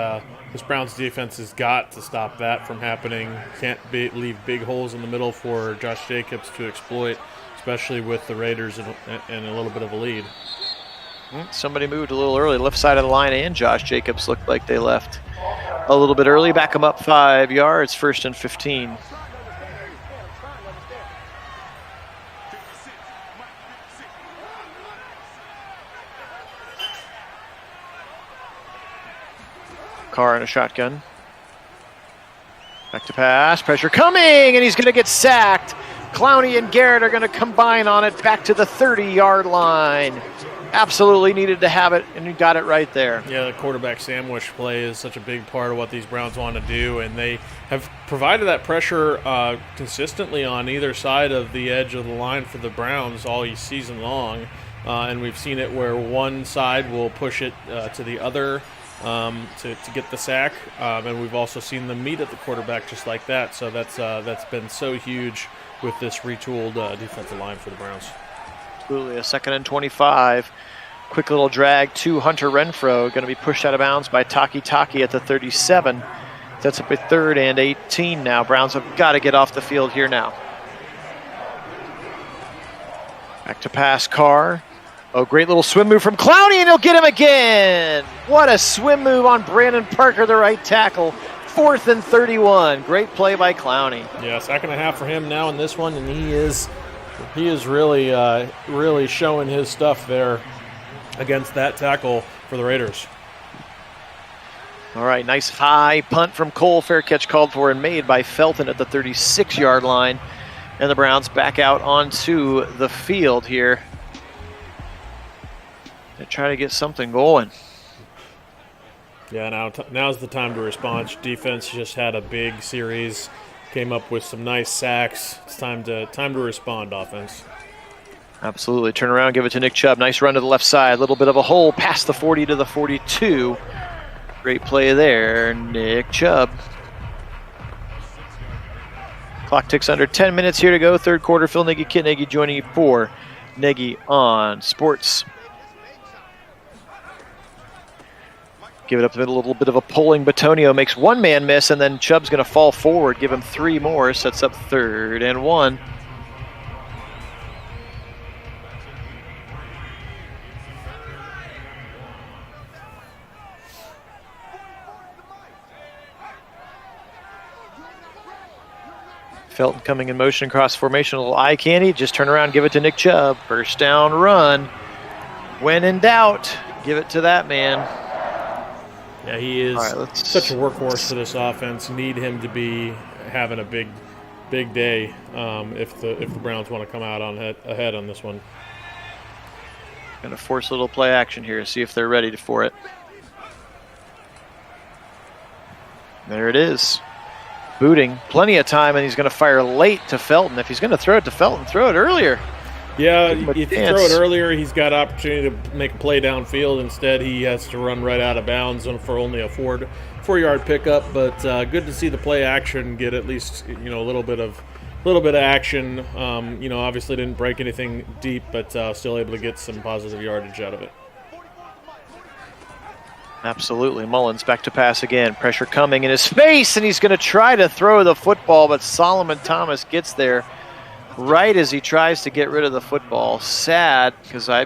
Browns defense has got to stop that from happening. Can't leave big holes in the middle for Josh Jacobs to exploit, especially with the Raiders in a little bit of a lead. Somebody moved a little early. Left side of the line, and Josh Jacobs looked like they left a little bit early. Back him up 5 yards, 1st and 15. Carr in a shotgun. Back to pass. Pressure coming, and he's going to get sacked. Clowney and Garrett are going to combine on it back to the 30-yard line. Absolutely needed to have it, and you got it right there. Yeah, the quarterback sandwich play is such a big part of what these Browns want to do, and they have provided that pressure consistently on either side of the edge of the line for the Browns all season long. And we've seen it where one side will push it to the other to get the sack, and we've also seen them meet at the quarterback just like that. So that's been so huge with this retooled defensive line for the Browns. Absolutely, a 2nd and 25. Quick little drag to Hunter Renfrow. Going to be pushed out of bounds by Taki at the 37. That's up a 3rd and 18 now. Browns have got to get off the field here now. Back to pass, Carr. Oh, great little swim move from Clowney, and he'll get him again. What a swim move on Brandon Parker, the right tackle. 4th and 31. Great play by Clowney. Yeah, 2nd and a half for him now in this one, and he is really showing his stuff there against that tackle for the Raiders. All right, nice high punt from Cole. Fair catch called for and made by Felton at the 36-yard line. And the Browns back out onto the field here. They're trying to get something going. Yeah, now's the time to respond. Defense just had a big series, came up with some nice sacks. It's time to respond, offense. Absolutely. Turn around, give it to Nick Chubb. Nice run to the left side. A little bit of a hole past the 40 to the 42. Great play there, Nick Chubb. Clock ticks under 10 minutes here to go. Third quarter. Phil Nagy, Kit Nagy joining you for Nagy on Sports. Give it up the middle, a little bit of a pulling. Batonio makes one man miss, and then Chubb's going to fall forward. Give him 3 more. Sets up 3rd and 1. Felton coming in motion across formation, a little eye candy. Just turn around, give it to Nick Chubb. First down run. When in doubt, give it to that man. Yeah, he is such a workhorse for this offense. Need him to be having a big day if the Browns want to come out ahead on this one. Going to force a little play action here, see if they're ready for it. There it is. Booting, plenty of time, and he's going to fire late to Felton. If he's going to throw it to Felton, throw it earlier. Yeah, if you throw it earlier, he's got opportunity to make a play downfield. Instead, he has to run right out of bounds for only a 4-yard pickup. But good to see the play action get at least a little bit of action. Obviously didn't break anything deep, but still able to get some positive yardage out of it. Absolutely. Mullins back to pass again. Pressure coming in his face, and he's going to try to throw the football, but Solomon Thomas gets there right as he tries to get rid of the football. Sad, because I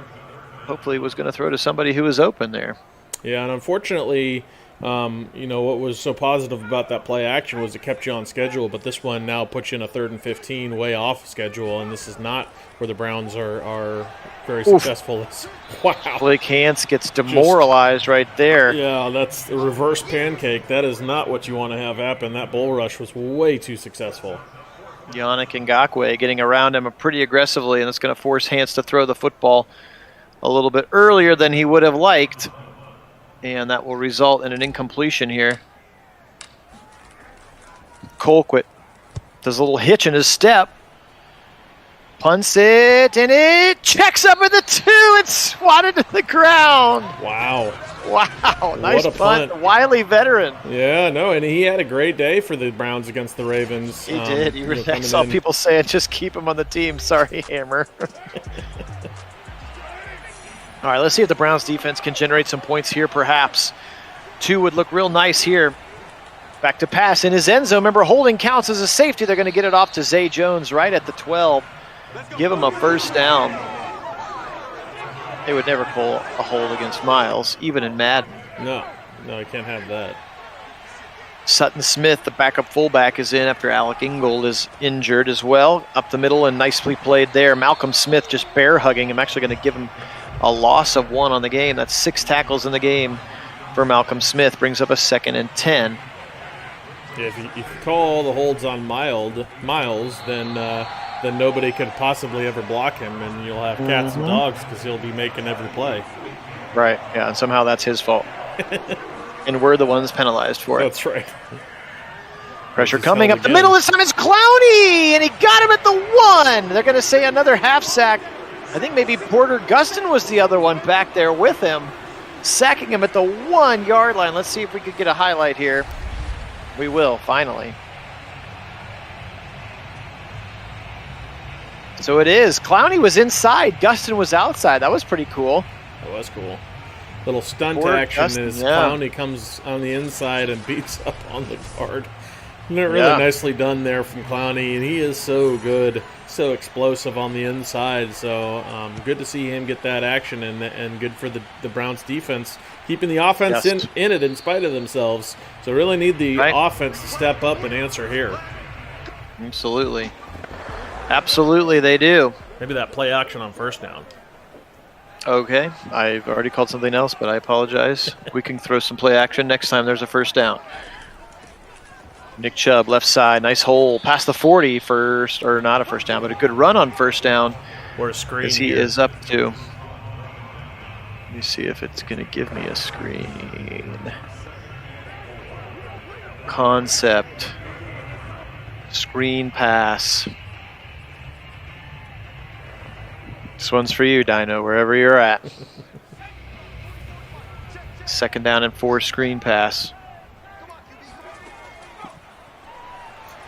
hopefully was going to throw to somebody who was open there. Yeah, and unfortunately, what was so positive about that play action was it kept you on schedule, but this one now puts you in a 3rd and 15 way off schedule, and this is not where the Browns are very successful. Wow. Blake Hance gets demoralized right there. Yeah, that's a reverse pancake. That is not what you want to have happen. That bull rush was way too successful. Yannick Ngakoue getting around him pretty aggressively, and it's going to force Hance to throw the football a little bit earlier than he would have liked. And that will result in an incompletion here. Colquitt does a little hitch in his step. Punts it, and it checks up at the 2. It's swatted to the ground. Wow. Wow, nice punt. Wily veteran. Yeah, no, and he had a great day for the Browns against the Ravens. He did. I saw people saying, just keep him on the team. Sorry, Hammer. All right, let's see if the Browns defense can generate some points here, perhaps. 2 would look real nice here. Back to pass in his end zone. Remember, holding counts as a safety. They're going to get it off to Zay Jones right at the 12. Give him a first down. They would never call a hold against Miles, even in Madden. No, you can't have that. Sutton Smith, the backup fullback, is in after Alec Ingold is injured as well. Up the middle and nicely played there. Malcolm Smith just bear hugging him. Actually going to give him a loss of 1 on the game. That's 6 tackles in the game for Malcolm Smith. Brings up a 2nd and 10. Yeah, if you call all the holds on Miles, then nobody could possibly ever block him, and you'll have cats and dogs because he'll be making every play. Right, yeah, and somehow that's his fault. And we're the ones penalized for it. That's right. Pressure coming up the middle. This time it's Clowney, and he got him at the 1. They're going to say another half sack. I think maybe Porter Gustin was the other one back there with him, sacking him at the 1-yard line. Let's see if we could get a highlight here. We will, finally. So it is. Clowney was inside. Gustin was outside. That was pretty cool. That was cool. Little stunt action as Clowney comes on the inside and beats up on the guard. Really nicely done there from Clowney, and he is so good, so explosive on the inside. So good to see him get that action, and good for the Browns defense, keeping the offense in it in spite of themselves. So really need the offense to step up and answer here. Absolutely. Absolutely, they do. Maybe that play action on first down. Okay, I've already called something else, but I apologize. We can throw some play action next time there's a first down. Nick Chubb, left side, nice hole, past the 40 first, or not a first down, but a good run on first down. Or a screen as he here. is up to. Let me see if it's going to give me a screen. Concept. Screen pass. This one's for you, Dino, wherever you're at. Second down and 4 screen pass.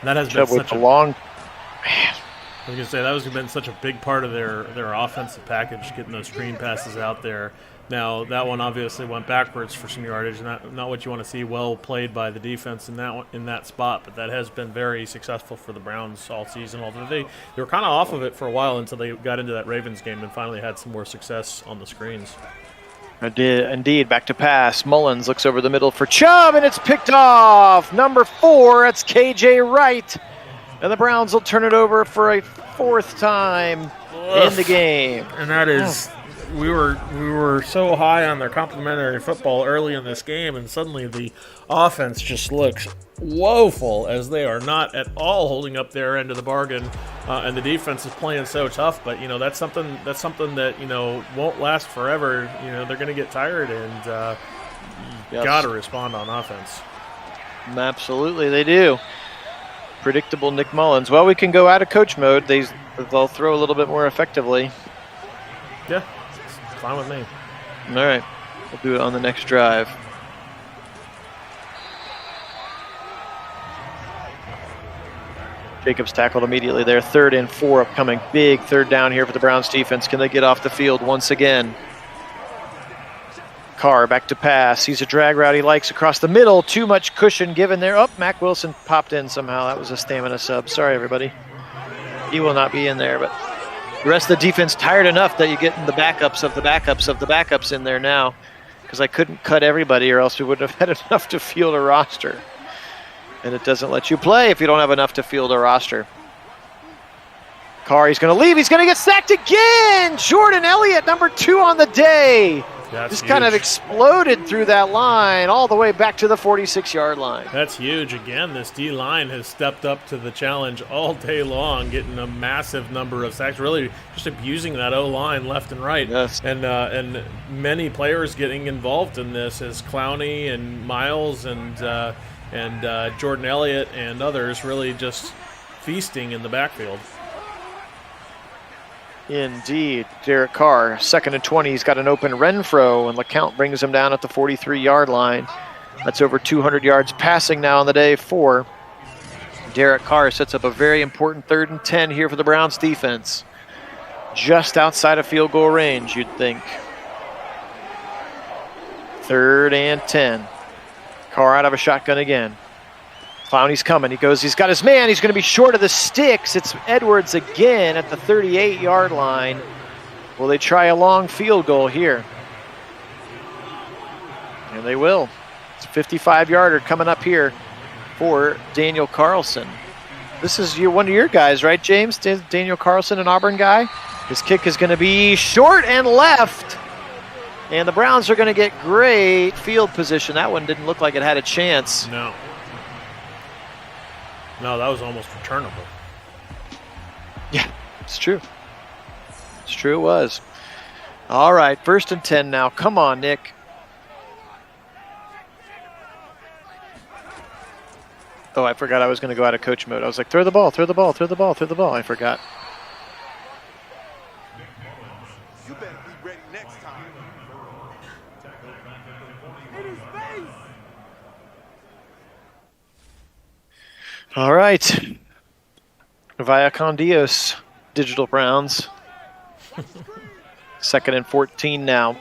That has Chubb been with such the a long. Man. I was going to say, that has been such a big part of their offensive package, getting those screen passes out there. Now, that one obviously went backwards for some yardage, not what you want to see. Well played by the defense in that spot, but that has been very successful for the Browns all season, although they were kind of off of it for a while until they got into that Ravens game and finally had some more success on the screens. Indeed, back to pass. Mullins looks over the middle for Chubb, and it's picked off. Number 4, that's KJ Wright. And the Browns will turn it over for a 4th time in the game. And that is, we were so high on their complimentary football early in this game, and suddenly the offense just looks woeful as they are not at all holding up their end of the bargain, and the defense is playing so tough. But that's something that won't last forever. They're going to get tired, and you got to respond on offense. Absolutely, they do. Predictable Nick Mullins. Well, we can go out of coach mode. They'll throw a little bit more effectively. Yeah, it's fine with me. All right, we'll do it on the next drive. Jacobs tackled immediately there. 3rd and 4 upcoming. Big 3rd down here for the Browns defense. Can they get off the field once again? Carr back to pass. Sees a drag route he likes across the middle. Too much cushion given there. Oh, Mac Wilson popped in somehow. That was a stamina sub. Sorry, everybody. He will not be in there, but the rest of the defense tired enough that you're getting the backups of the backups of the backups in there now, because I couldn't cut everybody or else we wouldn't have had enough to field a roster. And it doesn't let you play if you don't have enough to field a roster. Carr, he's going to leave. He's going to get sacked again. Jordan Elliott, number 2 on the day. Just kind of exploded through that line all the way back to the 46-yard line. That's huge. Again, this D-line has stepped up to the challenge all day long, getting a massive number of sacks, really just abusing that O-line left and right. Yes. And many players getting involved in this, as Clowney and Miles and Jordan Elliott and others really just feasting in the backfield. Indeed. Derek Carr, 2nd and 20. He's got an open Renfro, and LeCount brings him down at the 43-yard line. That's over 200 yards passing now on the day for Derek Carr. Sets up a very important 3rd and 10 here for the Browns defense. Just outside of field goal range, you'd think. 3rd and 10. Carr out of a shotgun again. Clowney's coming. He's got his man. He's going to be short of the sticks. It's Edwards again at the 38-yard line. Will they try a long field goal here? And they will. It's a 55-yarder coming up here for Daniel Carlson. This is one of your guys, right, James? Daniel Carlson, an Auburn guy. His kick is going to be short and left. And the Browns are going to get great field position. That one didn't look like it had a chance. No, that was almost returnable. Yeah, it's true. It's true, it was. All right, 1st and 10 now. Come on, Nick. Oh, I forgot I was going to go out of coach mode. I was like, throw the ball, throw the ball, throw the ball, throw the ball. I forgot. You better be ready next time. All right. Via con Dios, Digital Browns. 2nd and 14 now.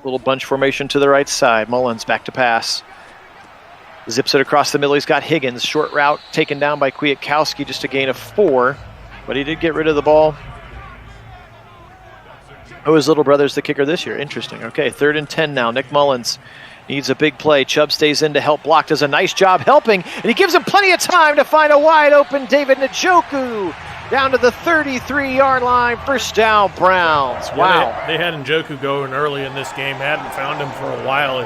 Little bunch formation to the right side. Mullins back to pass. Zips it across the middle. He's got Higgins. Short route taken down by Kwiatkowski, just a gain of 4. But he did get rid of the ball. Oh, his little brother's the kicker this year. Interesting. Okay, 3rd and 10 now. Nick Mullins needs a big play. Chubb stays in to help block. Does a nice job helping. And he gives him plenty of time to find a wide open David Njoku down to the 33-yard line. 1st down, Browns. Wow. Yeah, they had Njoku going early in this game. Hadn't found him for a while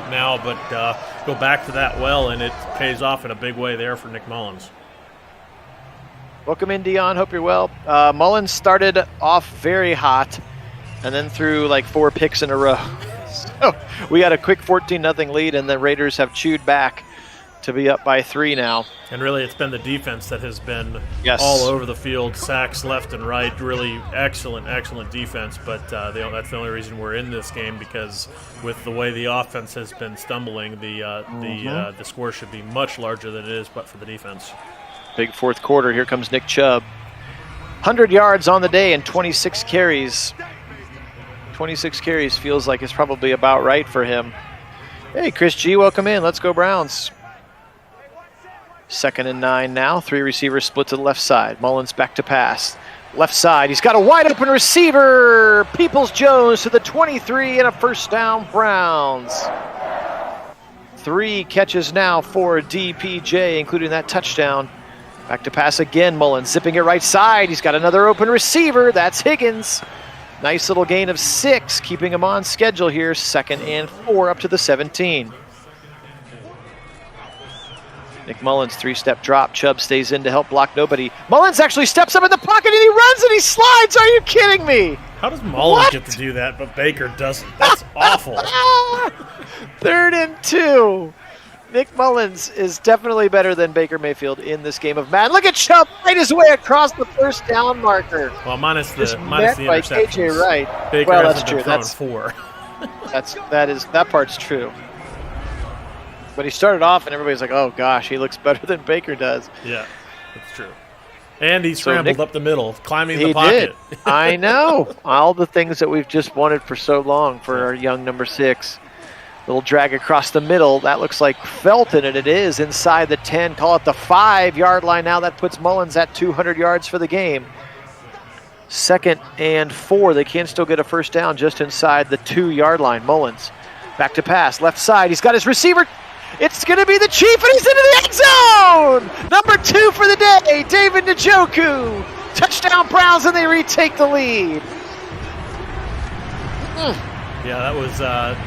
now, but go back to that well, and it pays off in a big way there for Nick Mullins. Welcome in, Dion. Hope you're well. Mullins started off very hot and then threw like 4 picks in a row. So we got a quick 14-0 lead, and the Raiders have chewed back to be up by 3 now. And really, it's been the defense that has been all over the field, sacks left and right. Really excellent, excellent defense. But that's the only reason we're in this game, because with the way the offense has been stumbling, the score should be much larger than it is, but for the defense. Big fourth quarter. Here comes Nick Chubb. 100 yards on the day and 26 carries. 26 carries feels like it's probably about right for him. Hey, Chris G, welcome in. Let's go Browns. 2nd and 9 now. 3 receivers split to the left side. Mullins back to pass. Left side. He's got a wide open receiver. Peoples-Jones to the 23 and a first down, Browns. 3 catches now for DPJ, including that touchdown. Back to pass again. Mullins zipping it right side. He's got another open receiver. That's Higgins. Nice little gain of 6, keeping him on schedule here. 2nd and 4 up to the 17. Nick Mullins, 3-step drop. Chubb stays in to help block nobody. Mullins actually steps up in the pocket and he runs and he slides. Are you kidding me? How does Mullins get to do that, but Baker doesn't? That's awful. 3rd and 2. Nick Mullins is definitely better than Baker Mayfield in this game of Madden. Look at Chubb right his way across the first down marker. Well, minus the by interceptions. KJ Wright. Baker well, hasn't that's true. been thrown 4. That part's true. But he started off and everybody's like, oh gosh, he looks better than Baker does. Yeah, that's true. And he scrambled up the middle, climbing the He pocket. did. I know. All the things that we've just wanted for so long for our young number 6. Little drag across the middle. That looks like Felton, and it is inside the 10. Call it the 5-yard line now. That puts Mullins at 200 yards for the game. 2nd and 4. They can still get a first down just inside the 2-yard line. Mullins back to pass. Left side. He's got his receiver. It's going to be the Chief, and he's into the end zone. Number 2 for the day, David Njoku. Touchdown Browns, and they retake the lead. Yeah,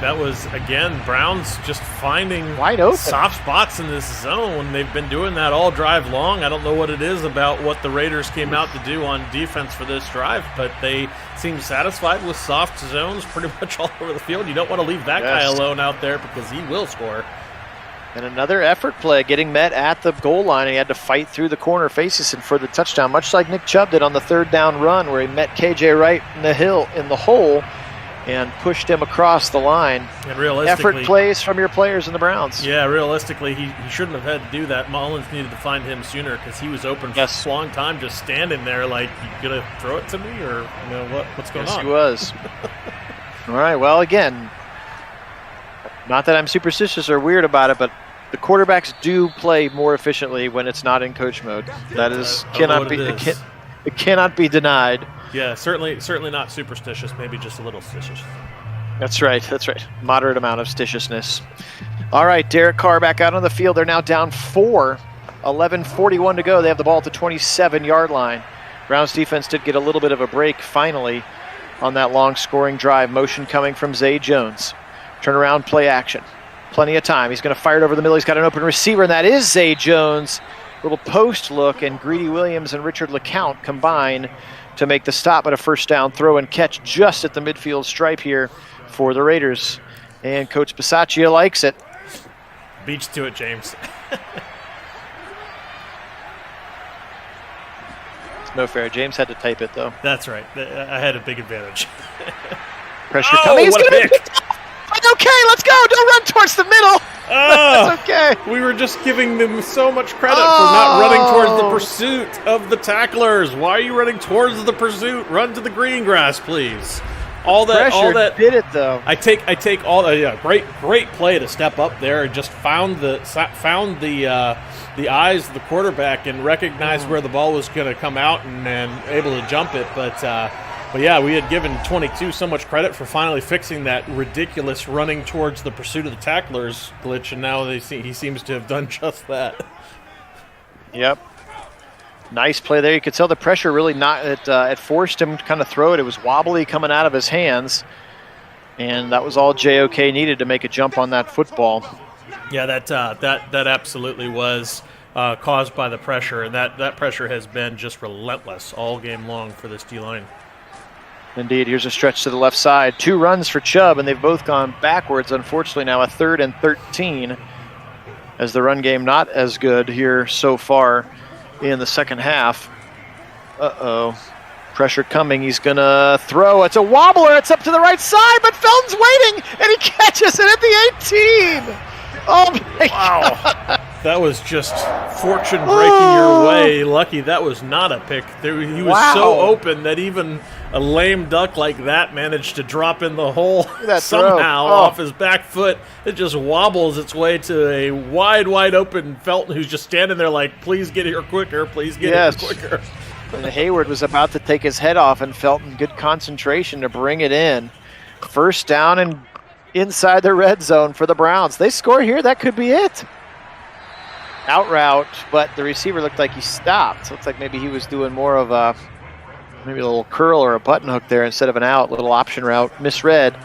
that was again, Browns just finding wide open soft spots in this zone. They've been doing that all drive long. I don't know what it is about what the Raiders came out to do on defense for this drive, but they seem satisfied with soft zones pretty much all over the field. You don't want to leave that guy alone out there because he will score. And another effort play, getting met at the goal line. He had to fight through the corner faces and for the touchdown, much like Nick Chubb did on the 3rd down run where he met KJ Wright in the hole and pushed him across the line. And realistically, effort plays from your players in the Browns. Yeah, realistically, he shouldn't have had to do that. Mullins needed to find him sooner because he was open for a long time, just standing there like, you gonna throw it to me, or what's going on? Yes, he was. All right, well, again, not that I'm superstitious or weird about it, but the quarterbacks do play more efficiently when it's not in coach mode. That is it cannot be denied. Yeah, certainly not superstitious, maybe just a little stitious. That's right. Moderate amount of stitiousness. All right, Derek Carr back out on the field. They're now down 4. 11:41 to go. They have the ball at the 27-yard line. Browns defense did get a little bit of a break finally on that long scoring drive. Motion coming from Zay Jones. Turnaround play action. Plenty of time. He's going to fire it over the middle. He's got an open receiver, and that is Zay Jones. Little post look, and Greedy Williams and Richard LeCount combine to make the stop at a first down throw and catch just at the midfield stripe here for the Raiders. And Coach Bisaccia likes it. Beats to it, James. It's no fair. James had to type it, though. That's right. I had a big advantage. Pressure coming. He's what a pick. Okay, let's go. Don't run towards the middle. That's okay. We were just giving them so much credit for not running towards the pursuit of the tacklers. Why are you running towards the pursuit? Run to the green grass, please. All that did it though. I take all great play to step up there and just found the eyes of the quarterback and recognized where the ball was going to come out and able to jump it, But yeah, we had given 22 so much credit for finally fixing that ridiculous running towards the pursuit of the tacklers glitch, and now he seems to have done just that. Yep. Nice play there. You could tell the pressure really it forced him to kind of throw it. It was wobbly coming out of his hands, and that was all JOK needed to make a jump on that football. Yeah, that absolutely was caused by the pressure, and that pressure has been just relentless all game long for this D-line. Indeed, here's a stretch to the left side. 2 runs for Chubb, and they've both gone backwards. Unfortunately, now a 3rd and 13, as the run game not as good here so far in the second half. Uh-oh. Pressure coming. He's going to throw. It's a wobbler. It's up to the right side, but Felton's waiting, and he catches it at the 18. Oh, my God. That was just fortune breaking your way. Lucky that was not a pick. He was so open that even a lame duck like that managed to drop in the hole somehow off his back foot. It just wobbles its way to a wide open Felton, who's just standing there like, please get here quicker, please get here quicker. And Hayward was about to take his head off, and Felton, good concentration to bring it in. First down and inside the red zone for the Browns. They score here, that could be it. Out route, but the receiver looked like he stopped. Looks like maybe he was doing more of a little curl or a button hook there instead of an out, little option route. Misread.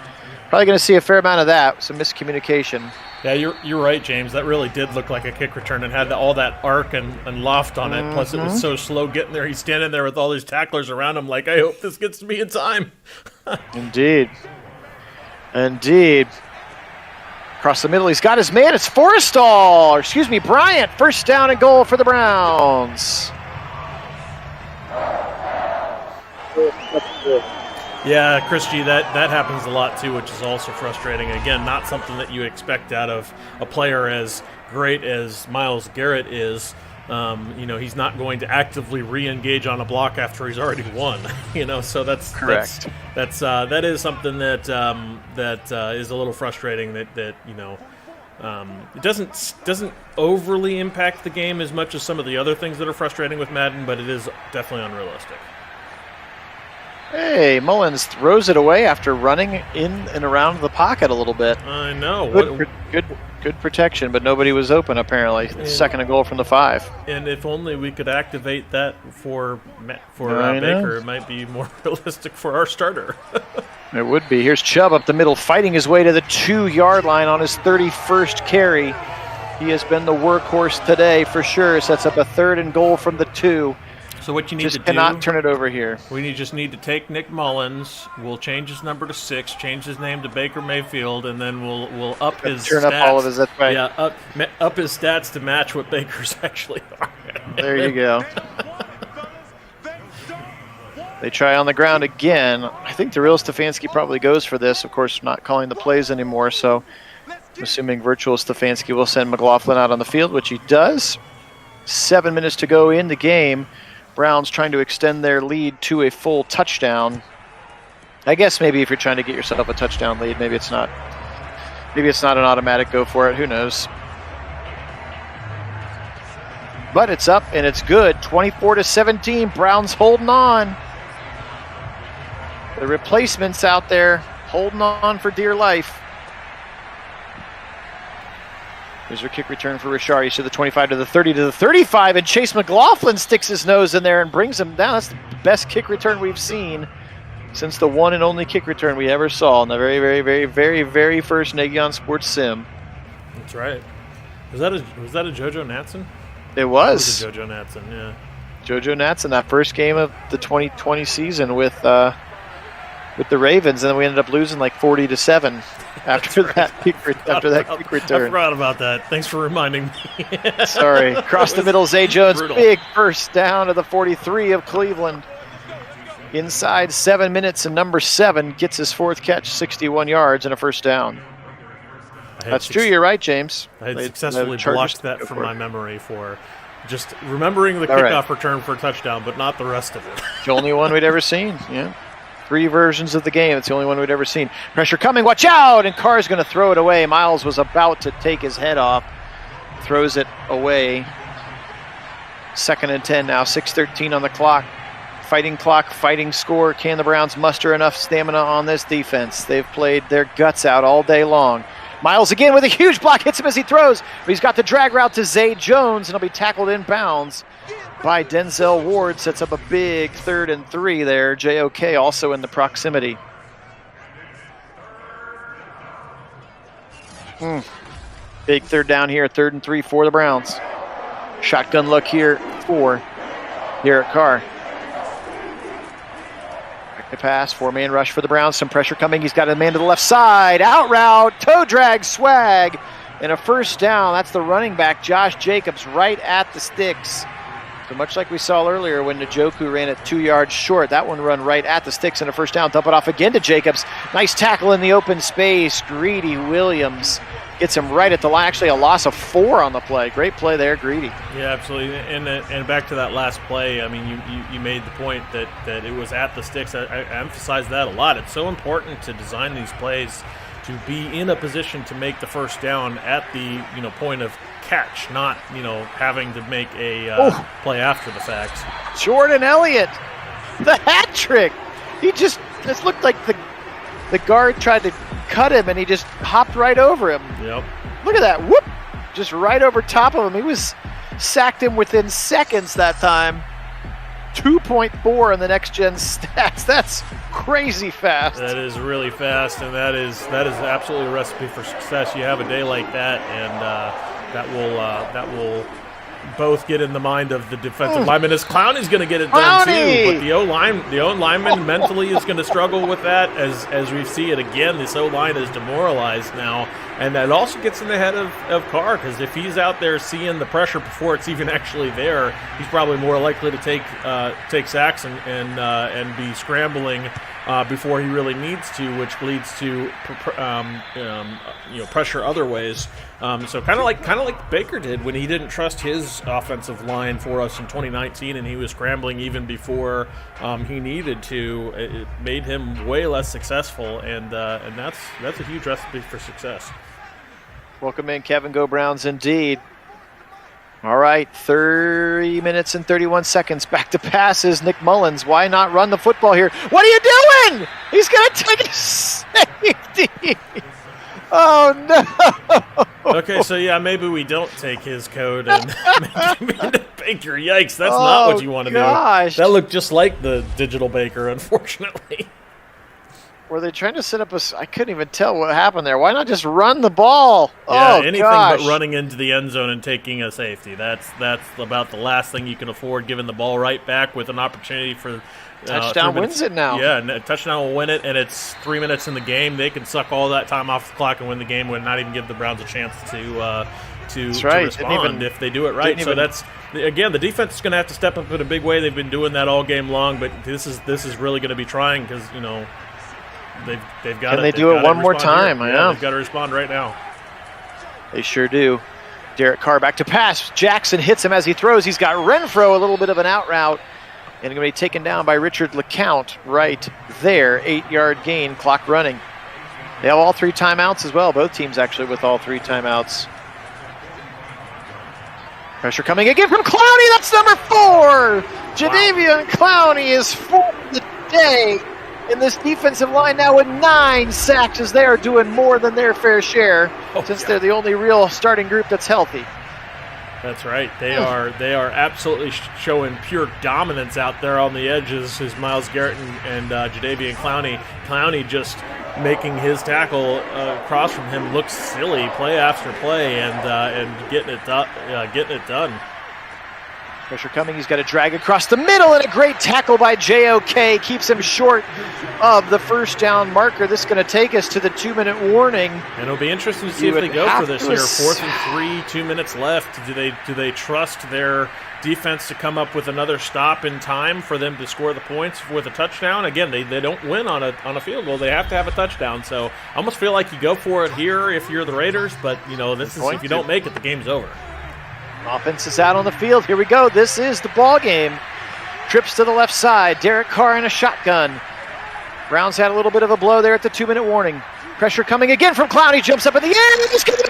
Probably going to see a fair amount of that, some miscommunication. Yeah, you're right, James. That really did look like a kick return and had all that arc and loft on it. Plus, it was so slow getting there. He's standing there with all these tacklers around him like, I hope this gets to me in time. Indeed. Across the middle, he's got his man. It's Bryant. First down and goal for the Browns. Yeah, Christy, that happens a lot too, which is also frustrating. Again, not something that you expect out of a player as great as Myles Garrett is. He's not going to actively re-engage on a block after he's already won. So that's correct. That is something that is a little frustrating. It doesn't overly impact the game as much as some of the other things that are frustrating with Madden, but it is definitely unrealistic. Hey, Mullins throws it away after running in and around the pocket a little bit. I know. Good protection, but nobody was open apparently. Second and goal from the 5. And if only we could activate that for Baker, it might be more realistic for our starter. It would be. Here's Chubb up the middle, fighting his way to the 2-yard line on his 31st carry. He has been the workhorse today for sure. Sets up a 3rd and goal from the 2. So what you need to do... cannot turn it over here. We just need to take Nick Mullins. We'll change his number to 6, change his name to Baker Mayfield, and then we'll up his stats. Turn up all of his... That's right. Yeah, up his stats to match what Baker's actually are. There you go. They try on the ground again. I think the real Stefanski probably goes for this. Of course, not calling the plays anymore, so I'm assuming virtual Stefanski will send McLaughlin out on the field, which he does. 7 minutes to go in the game. Browns trying to extend their lead to a full touchdown. I guess maybe if you're trying to get yourself a touchdown lead, maybe it's not an automatic go for it. Who knows? But it's up and it's good. 24-17. Browns holding on. The replacements out there holding on for dear life. There's a kick return for Richard. He's to the 25, to the 30, to the 35, and Chase McLaughlin sticks his nose in there and brings him down. That's the best kick return we've seen since the one and only kick return we ever saw in the very, very, very, very, very first Nagy on Sports Sim. That's right. Was that a JoJo Natson? It was. It was a JoJo Natson, yeah. JoJo Natson, that first game of the 2020 season with the Ravens, and then we ended up losing like 40-7 after that kick return. I forgot about that. Thanks for reminding me. Sorry. Across the middle, Zay Jones, brutal. Big first down to the 43 of Cleveland. Inside 7 minutes, and number 7 gets his 4th catch, 61 yards and a first down. That's true. You're right, James. I had successfully blocked that from my memory for just remembering the kickoff return for a touchdown, but not the rest of it. The only one we'd ever seen, yeah. 3 versions of the game. It's the only one we'd ever seen. Pressure coming. Watch out! And Carr's going to throw it away. Miles was about to take his head off. Throws it away. 2nd and 10 now. 6:13 on the clock. Fighting score. Can the Browns muster enough stamina on this defense? They've played their guts out all day long. Miles again with a huge block. Hits him as he throws. But he's got the drag route to Zay Jones, and he'll be tackled in bounds by Denzel Ward. Sets up a big 3rd and 3 there. JOK also in the proximity. Big third down here, 3rd and 3 for the Browns. Shotgun look here for Derek Carr. Back to pass, 4-man rush for the Browns. Some pressure coming. He's got a man to the left side. Out route, toe drag, swag, and a first down. That's the running back, Josh Jacobs, right at the sticks. So much like we saw earlier when Njoku ran it 2 yards short, that one run right at the sticks and a first down. Dump it off again to Jacobs. Nice tackle in the open space. Greedy Williams gets him right at the line. Actually, a loss of 4 on the play. Great play there, Greedy. Yeah, absolutely. And back to that last play, I mean, you made the point that it was at the sticks. I emphasize that a lot. It's so important to design these plays to be in a position to make the first down at the point of catch, not having to make a play after the fact. Jordan Elliott, the hat trick. He just looked like the guard tried to cut him and he just hopped right over him. Yep. Look at that. Whoop! Just right over top of him. He was sacked him within seconds that time. 2.4 in the next gen stats. That's crazy fast. That is really fast, and that is absolutely a recipe for success. You have a day like that, and that will both get in the mind of the defensive lineman. As Clowney's going to get it done too, but the O lineman mentally is going to struggle with that. As we see it again, this O line is demoralized now, and that also gets in the head of Carr, because if he's out there seeing the pressure before it's even actually there, he's probably more likely to take sacks and be scrambling before he really needs to, which leads to pressure other ways. So kind of like Baker did when he didn't trust his offensive line for us in 2019, and he was scrambling even before he needed to. It made him way less successful, and that's a huge recipe for success. Welcome in, Kevin. Go Browns indeed. All right, 30 minutes and 31 seconds. Back to passes. Nick Mullins. Why not run the football here? What are you doing? He's going to take a safety. Oh, no. Okay, so yeah, maybe we don't take his code and make him into Baker. Yikes, that's not what you want to do. That looked just like the digital Baker, unfortunately. Were they trying to set up I couldn't even tell what happened there. Why not just run the ball? Yeah, anything but running into the end zone and taking a safety. That's about the last thing you can afford, giving the ball right back with an opportunity for touchdown wins it now. Yeah, and a touchdown will win it, and it's 3 minutes in the game. They can suck all that time off the clock and win the game, and not even give the Browns a chance to respond if they do it right. So that's, again, the defense is going to have to step up in a big way. They've been doing that all game long, but this is really going to be trying, because they've got. Can they do it one more time? I know. They've got to respond right now. They sure do. Derek Carr back to pass. Jackson hits him as he throws. He's got Renfro, a little bit of an out route, and going to be taken down by Richard LeCount right there. 8-yard gain, clock running. They have all 3 timeouts as well. Both teams actually with all 3 timeouts. Pressure coming again from Clowney. That's number 4. Jadeveon Clowney is for the day. In this defensive line now with 9 sacks, as they are doing more than their fair share, since they're the only real starting group that's healthy. That's right. They are absolutely showing pure dominance out there on the edges. As Myles Garrett and Jadeveon Clowney. Clowney just making his tackle across from him look silly, play after play, and getting it done. Pressure coming. He's got to drag across the middle, and a great tackle by JOK keeps him short of the first down marker. This is going to take us to the 2-minute warning. And it'll be interesting to see if they go for this here. 4th and 3, 2 minutes left. Do they trust their defense to come up with another stop in time for them to score the points with a touchdown? Again, they don't win on a field goal. They have to have a touchdown. So I almost feel like you go for it here if you're the Raiders, but this is, if you don't make it, the game's over. Offense is out on the field. Here we go. This is the ball game. Trips to the left side. Derek Carr in a shotgun. Browns had a little bit of a blow there at the 2-minute warning. Pressure coming again from Clowney. Jumps up in the air. He's going to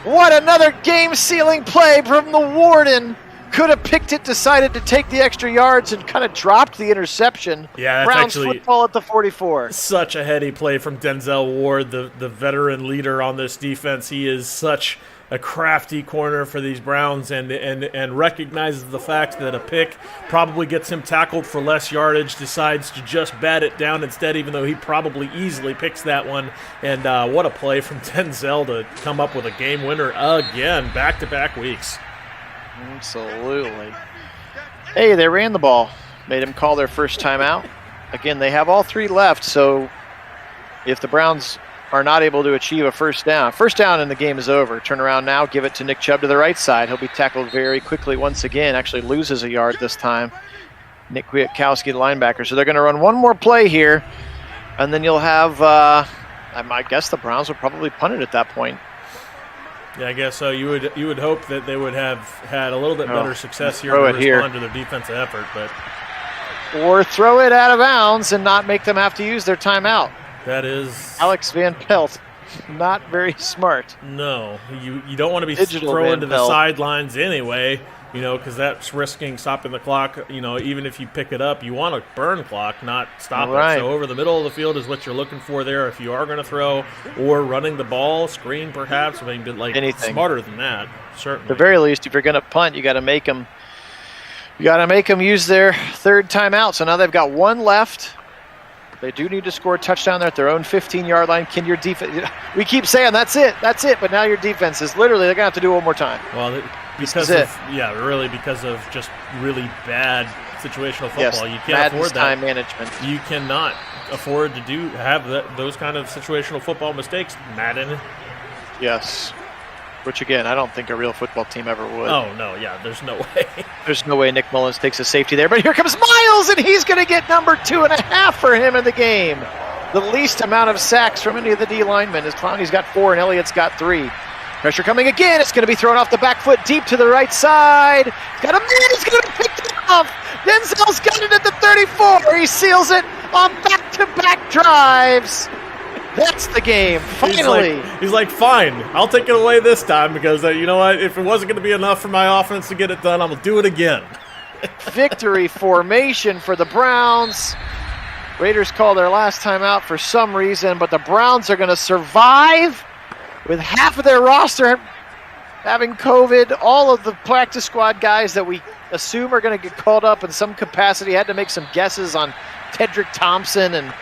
what another game-sealing play from the Warden. could have picked it, decided to take the extra yards, and kind of dropped the interception. Yeah, that's Browns actually football at the 44. such a heady play from Denzel Ward, the veteran leader on this defense. He is such a crafty corner for these Browns, and recognizes the fact that a pick probably gets him tackled for less yardage, decides to just bat it down instead, even though he probably easily picks that one. And what a play from Denzel to come up with a game winner again, back-to-back weeks. Absolutely. Hey, they ran the ball. Made him call their first timeout. Again, they have all 3 left, so if the Browns are not able to achieve a first down and the game is over. Turn around now, give it to Nick Chubb to the right side. He'll be tackled very quickly once again, actually loses a yard this time. Nick Kwiatkowski, the linebacker. So they're going to run one more play here, and then you'll have, I might guess the Browns will probably punt it at that point. Yeah, I guess so. You would hope that they would have had a little bit better success here to to respond to their defensive effort, but or throw it out of bounds and not make them have to use their timeout. that is Alex Van Pelt, not very smart. no. You don't want to be Digital throwing Van to the Pelt. sidelines anyway, because that's risking stopping the clock. Even if you pick it up, you want to burn clock, not stop Right. it. So over the middle of the field is what you're looking for there. If you are going to throw or running the ball, screen perhaps, Anything. smarter than that, certainly. At the very least, if you're going to punt, you got to make them. You got to make them use their third timeout. So now they've got 1 left. They do need to score a touchdown there at their own 15-yard line. Can your defense? We keep saying that's it, but now your defense is literally they're gonna have to do it one more time. Well, because of just really bad situational football. Yes, You can't Madden's afford that. time management. You cannot afford to have those kind of situational football mistakes, Madden. Yes. Which again, I don't think a real football team ever would. Oh no, yeah, there's no way. There's no way Nick Mullins takes a safety there, but here comes Miles, and he's going to get number 2.5 for him in the game. The least amount of sacks from any of the D linemen. As Clowney's got 4 and Elliott's got 3. Pressure coming again. It's going to be thrown off the back foot deep to the right side. Got a man. He's going to be picked off. Denzel's got it at the 34. He seals it on back-to-back drives. That's the game. Finally. He's like, fine, I'll take it away this time because you know what? If it wasn't going to be enough for my offense to get it done, I'm going to do it again. Victory formation for the Browns. Raiders call their last time out for some reason, but the Browns are going to survive with half of their roster having COVID. All of the practice squad guys that we assume are going to get called up in some capacity. Had to make some guesses on Tedrick Thompson and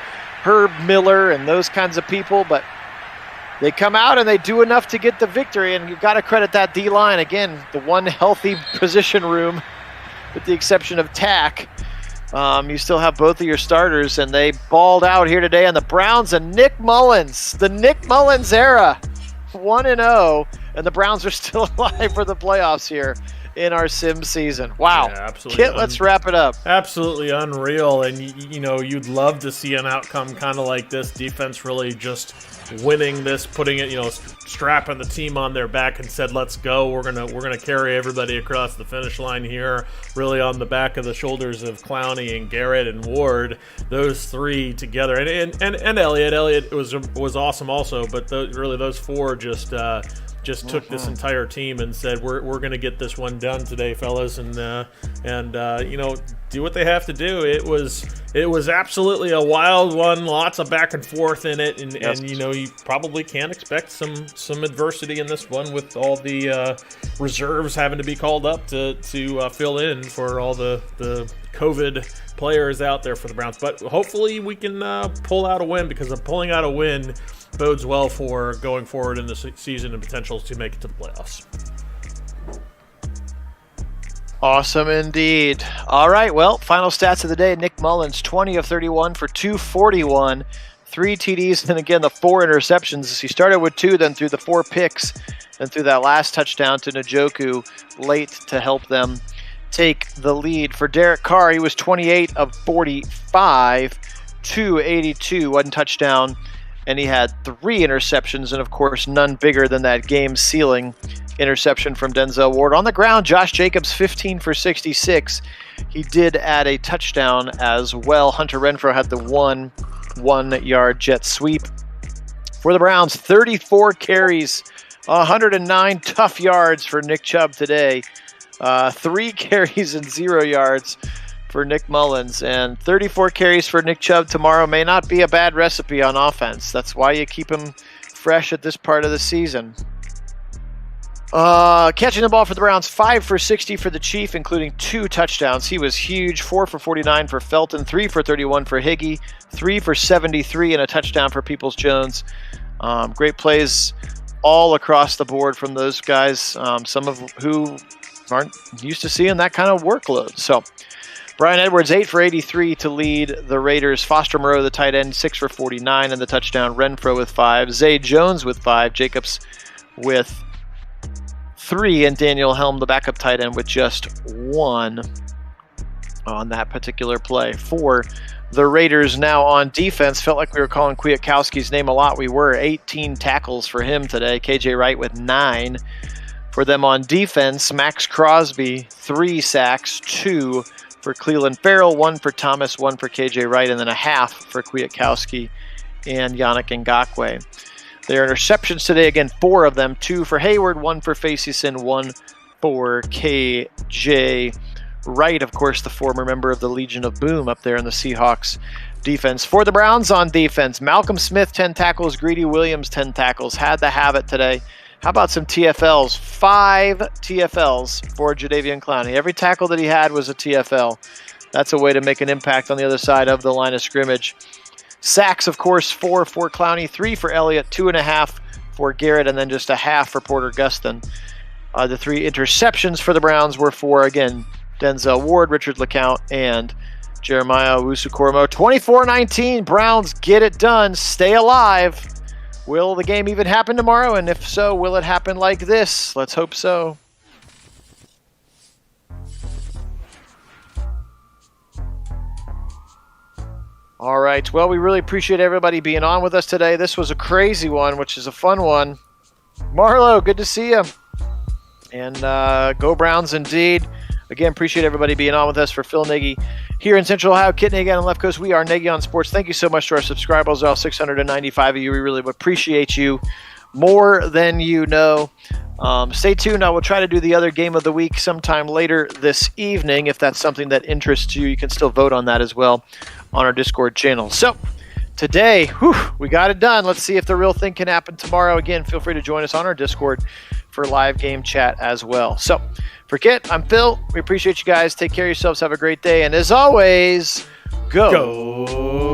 Herb Miller and those kinds of people, but they come out and they do enough to get the victory, and you've got to credit that D-line. Again, the one healthy position room, with the exception of Tack. You still have both of your starters, and they balled out here today on the Browns and Nick Mullins. The Nick Mullins era, 1-0, and the Browns are still alive for the playoffs here in our sim season. Wow. Yeah, absolutely. Kit, let's wrap it up. Absolutely unreal, and you'd love to see an outcome kind of like this. Defense really just winning this, putting it, strapping the team on their back and said, "Let's go. We're gonna carry everybody across the finish line here." Really on the back of the shoulders of Clowney and Garrett and Ward, those 3 together, and Elliott. Elliott was awesome also, but those 4 just took this entire team and said, we're going to get this one done today, fellas, and do what they have to do. It was absolutely a wild one, lots of back and forth in it, and you probably can expect some adversity in this one with all the reserves having to be called up to fill in for all the COVID players out there for the Browns. But hopefully we can pull out a win, because of pulling out a win bodes well for going forward in the season and potential to make it to the playoffs. Awesome indeed. All right, well, final stats of the day. Nick Mullins, 20 of 31 for 241, 3 TDs, and again the 4 interceptions. He started with 2, then threw the 4 picks, and threw that last touchdown to Njoku late to help them take the lead. For Derek Carr, he was 28 of 45, 282, 1 touchdown, and he had 3 interceptions, and of course none bigger than that game-sealing interception from Denzel Ward. On the ground, Josh Jacobs, 15 for 66. He did add a touchdown as well. Hunter Renfrow had the 1-yard jet sweep. For the Browns, 34 carries, 109 tough yards for Nick Chubb today. 3 carries and 0 yards for Nick Mullins, and 34 carries for Nick Chubb tomorrow may not be a bad recipe on offense. That's why you keep him fresh at this part of the season. Catching the ball for the Browns, 5 for 60 for the Chief, including 2 touchdowns. He was huge. 4 for 49 for Felton, 3 for 31 for Higgy, 3 for 73 and a touchdown for Peoples-Jones. Great plays all across the board from those guys, some of who aren't used to seeing that kind of workload. So Brian Edwards, 8 for 83 to lead the Raiders. Foster Moreau, the tight end, 6 for 49 and the touchdown. Renfro with 5. Zay Jones with 5. Jacobs with 3. And Daniel Helm, the backup tight end, with just 1 on that particular play. For the Raiders now on defense, felt like we were calling Kwiatkowski's name a lot. We were. 18 tackles for him today. KJ Wright with 9. For them on defense, Max Crosby, 3 sacks, 2 for Cleveland Farrell, 1 for Thomas, 1 for KJ Wright, and then a half for Kwiatkowski and Yannick Ngakoue. Their interceptions today, again, 4 of them, 2 for Hayward, 1 for Facyson, 1 for KJ Wright, of course, the former member of the Legion of Boom up there in the Seahawks defense. For the Browns on defense, Malcolm Smith, 10 tackles, Greedy Williams, 10 tackles. Had to have it today. How about some TFLs? 5 TFLs for Jadeveon Clowney. Every tackle that he had was a TFL. That's a way to make an impact on the other side of the line of scrimmage. Sacks, of course, 4 for Clowney, 3 for Elliott, 2.5 for Garrett, and then just a half for Porter Gustin. The 3 interceptions for the Browns were for, again, Denzel Ward, Richard LeCount, and Jeremiah Owusu-Koramoah. 24-19, Browns get it done. Stay alive. Will the game even happen tomorrow? And if so, will it happen like this? Let's hope so. All right. Well, we really appreciate everybody being on with us today. This was a crazy one, which is a fun one. Marlo, good to see you. And go Browns indeed. Again, appreciate everybody being on with us. For Phil Nagy here in Central Ohio, Kit Nagy on the left coast, we are Nagy on Sports. Thank you so much to our subscribers, all 695 of you. We really appreciate you more than you know. Stay tuned. I will try to do the other game of the week sometime later this evening. If that's something that interests you, you can still vote on that as well on our Discord channel. So today, we got it done. Let's see if the real thing can happen tomorrow. Again, feel free to join us on our Discord for live game chat as well. So for Kit, I'm Phil. We appreciate you guys. Take care of yourselves. Have a great day. And as always, go